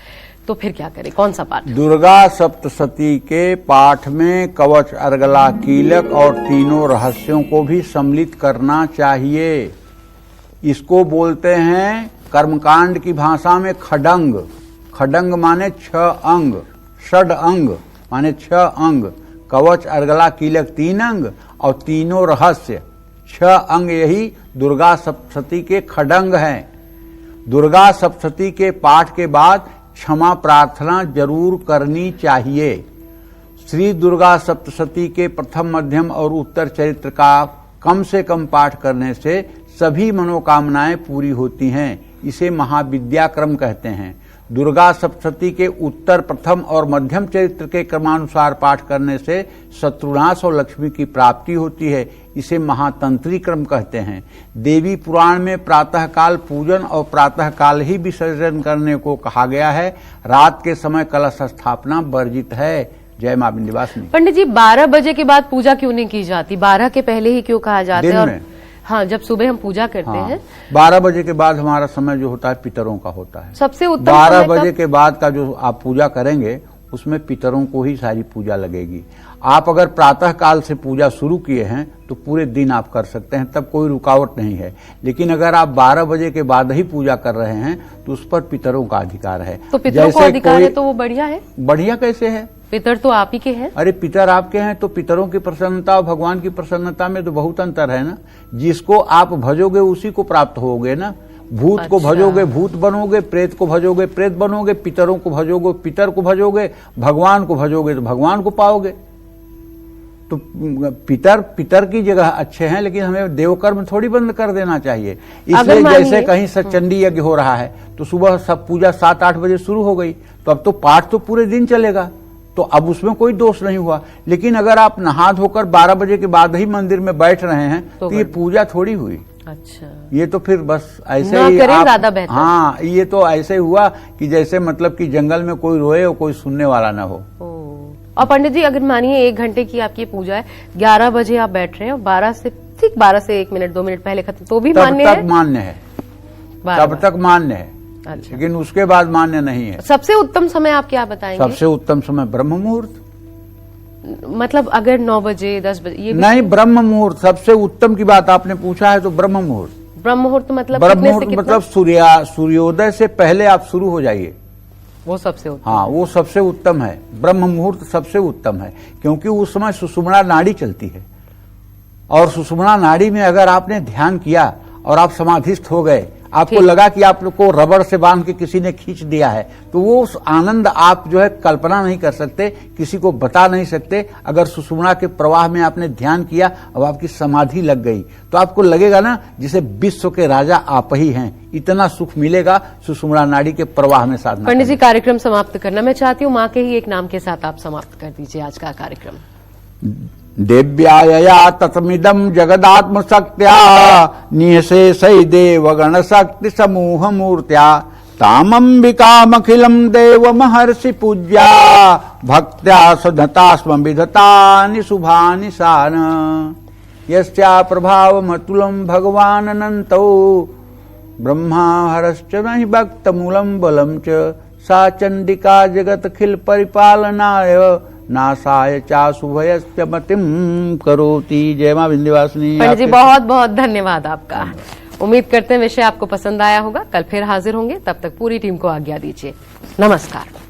तो फिर क्या करें, कौन सा पाठ? दुर्गा सप्तशती के पाठ में कवच, अर्गला, कीलक और तीनों रहस्यों को भी सम्मिलित करना चाहिए। इसको बोलते हैं कर्मकांड की भाषा में खडंग। खडंग माने 6 अंग, षड अंग माने 6 अंग, कवच, अर्गला, कीलक 3 अंग और तीनों रहस्य 6 अंग, यही दुर्गा सप्तशती के खडंग हैं। दुर्गा सप्तशती के पाठ के बाद क्षमा प्रार्थना जरूर करनी चाहिए। श्री दुर्गा सप्तशती के प्रथम, मध्यम और उत्तर चरित्र का कम से कम पाठ करने से सभी मनोकामनाएं पूरी होती हैं। इसे महाविद्या क्रम कहते हैं। दुर्गा सप्तशती के उत्तर, प्रथम और मध्यम चरित्र के क्रमानुसार पाठ करने से शत्रुनाश और लक्ष्मी की प्राप्ति होती है। इसे महातंत्री क्रम कहते हैं। देवी पुराण में प्रातःकाल पूजन और प्रातःकाल ही विसर्जन करने को कहा गया है। रात के समय कलश स्थापना वर्जित है। जय मां विंध्यवासिनी। पंडित जी, 12 बजे के बाद पूजा क्यों नहीं की जाती? 12 के पहले ही क्यों कहा जाता है? और हाँ, जब सुबह हम पूजा करते हैं 12 बजे के बाद हमारा समय जो होता है पितरों का होता है। सबसे उत्तम 12 बजे के बाद का जो आप पूजा करेंगे उसमें पितरों को ही सारी पूजा लगेगी। आप अगर प्रातः काल से पूजा शुरू किए हैं तो पूरे दिन आप कर सकते हैं, तब कोई रुकावट नहीं है। लेकिन अगर आप 12 बजे के बाद ही पूजा कर रहे हैं तो उस पर पितरों का अधिकार है। तो पितरों को अधिकार है तो वो बढ़िया है। बढ़िया कैसे है? पितर तो आप ही के हैं। अरे पितर आपके हैं तो पितरों की प्रसन्नता और भगवान की प्रसन्नता में तो बहुत अंतर है ना। जिसको आप भजोगे उसी को प्राप्त होगे ना। भूत को भजोगे भूत बनोगे, प्रेत को भजोगे प्रेत बनोगे, पितरों को भजोगे पितर को भजोगे, भगवान को भजोगे तो भगवान को पाओगे। तो पितर की जगह अच्छे हैं, लेकिन हमें देवकर्म थोड़ी बंद कर देना चाहिए। इसलिए जैसे कहीं सचंडी यज्ञ हो रहा है तो सुबह सब पूजा 7-8 बजे शुरू हो गई, तो अब तो पाठ तो पूरे दिन चलेगा, तो अब उसमें कोई दोष नहीं हुआ। लेकिन अगर आप नहा धोकर 12 बजे के बाद ही मंदिर में बैठ रहे हैं तो ये पूजा थोड़ी हुई। अच्छा, ये तो फिर बस ऐसे ही ज्यादा बेहतर। हाँ, ये तो ऐसे हुआ कि जैसे मतलब कि जंगल में कोई रोए और कोई सुनने वाला ना हो। और पंडित जी, अगर मानिए 1 घंटे की आपकी पूजा है, 11 बजे आप बैठ रहे हैं और 12 से 1 मिनट 2 मिनट पहले खत्म, तो भी मान्य है? मान्य है, तब तक मान्य है। अच्छा। लेकिन उसके बाद मान्य नहीं है। सबसे उत्तम समय आप क्या बताएंगे? सबसे उत्तम समय ब्रह्म मुहूर्त। मतलब अगर 9 बजे 10 बजे ये नहीं, ब्रह्म मुहूर्त सबसे उत्तम की बात आपने पूछा है तो ब्रह्म मुहूर्त। ब्रह्म मुहूर्त मतलब ब्रह्म मुहूर्त मतलब सूर्योदय से पहले आप शुरू हो जाइए, वो सबसे उत्तम। हाँ, वो सबसे उत्तम है। ब्रह्म मुहूर्त सबसे उत्तम है, क्योंकि उस समय सुषुम्ना नाड़ी चलती है और सुषुम्ना नाड़ी में अगर आपने ध्यान किया और आप समाधिस्थ हो गए आपको लगा कि आपको रबड़ से बांध के किसी ने खींच दिया है, तो वो उस आनंद आप जो है कल्पना नहीं कर सकते, किसी को बता नहीं सकते। अगर सुषुम्ना के प्रवाह में आपने ध्यान किया, अब आपकी समाधि लग गई, तो आपको लगेगा ना जैसे विश्व के राजा आप ही हैं। इतना सुख मिलेगा सुषुम्ना नाड़ी के प्रवाह में साधना। पंडित जी, कार्यक्रम समाप्त करना मैं चाहती हूँ, माँ के ही एक नाम के साथ आप समाप्त कर दीजिए आज का कार्यक्रम। देव्यायया ततमिदं जगदात्म शक्त्या निःशेषै देवगण शक्ति समूह मूर्त्या तामंबिकामखिलं देव महर्षि पूज्या भक्त्या सधता स्म विधतानि शुभानि सान यस्या प्रभावमतुलं भगवान् अनन्तौ ब्रह्मा हरश्च नहि भक्तमूलं बलं च सा चंडिका जगतखिल परिपालनाय नासाय चाशुभयस्य मतिम करोति। जय मां विंध्यवासिनी। पंडित जी, बहुत बहुत धन्यवाद आपका। उम्मीद करते हैं विषय आपको पसंद आया होगा। कल फिर हाजिर होंगे, तब तक पूरी टीम को आज्ञा दीजिए। नमस्कार।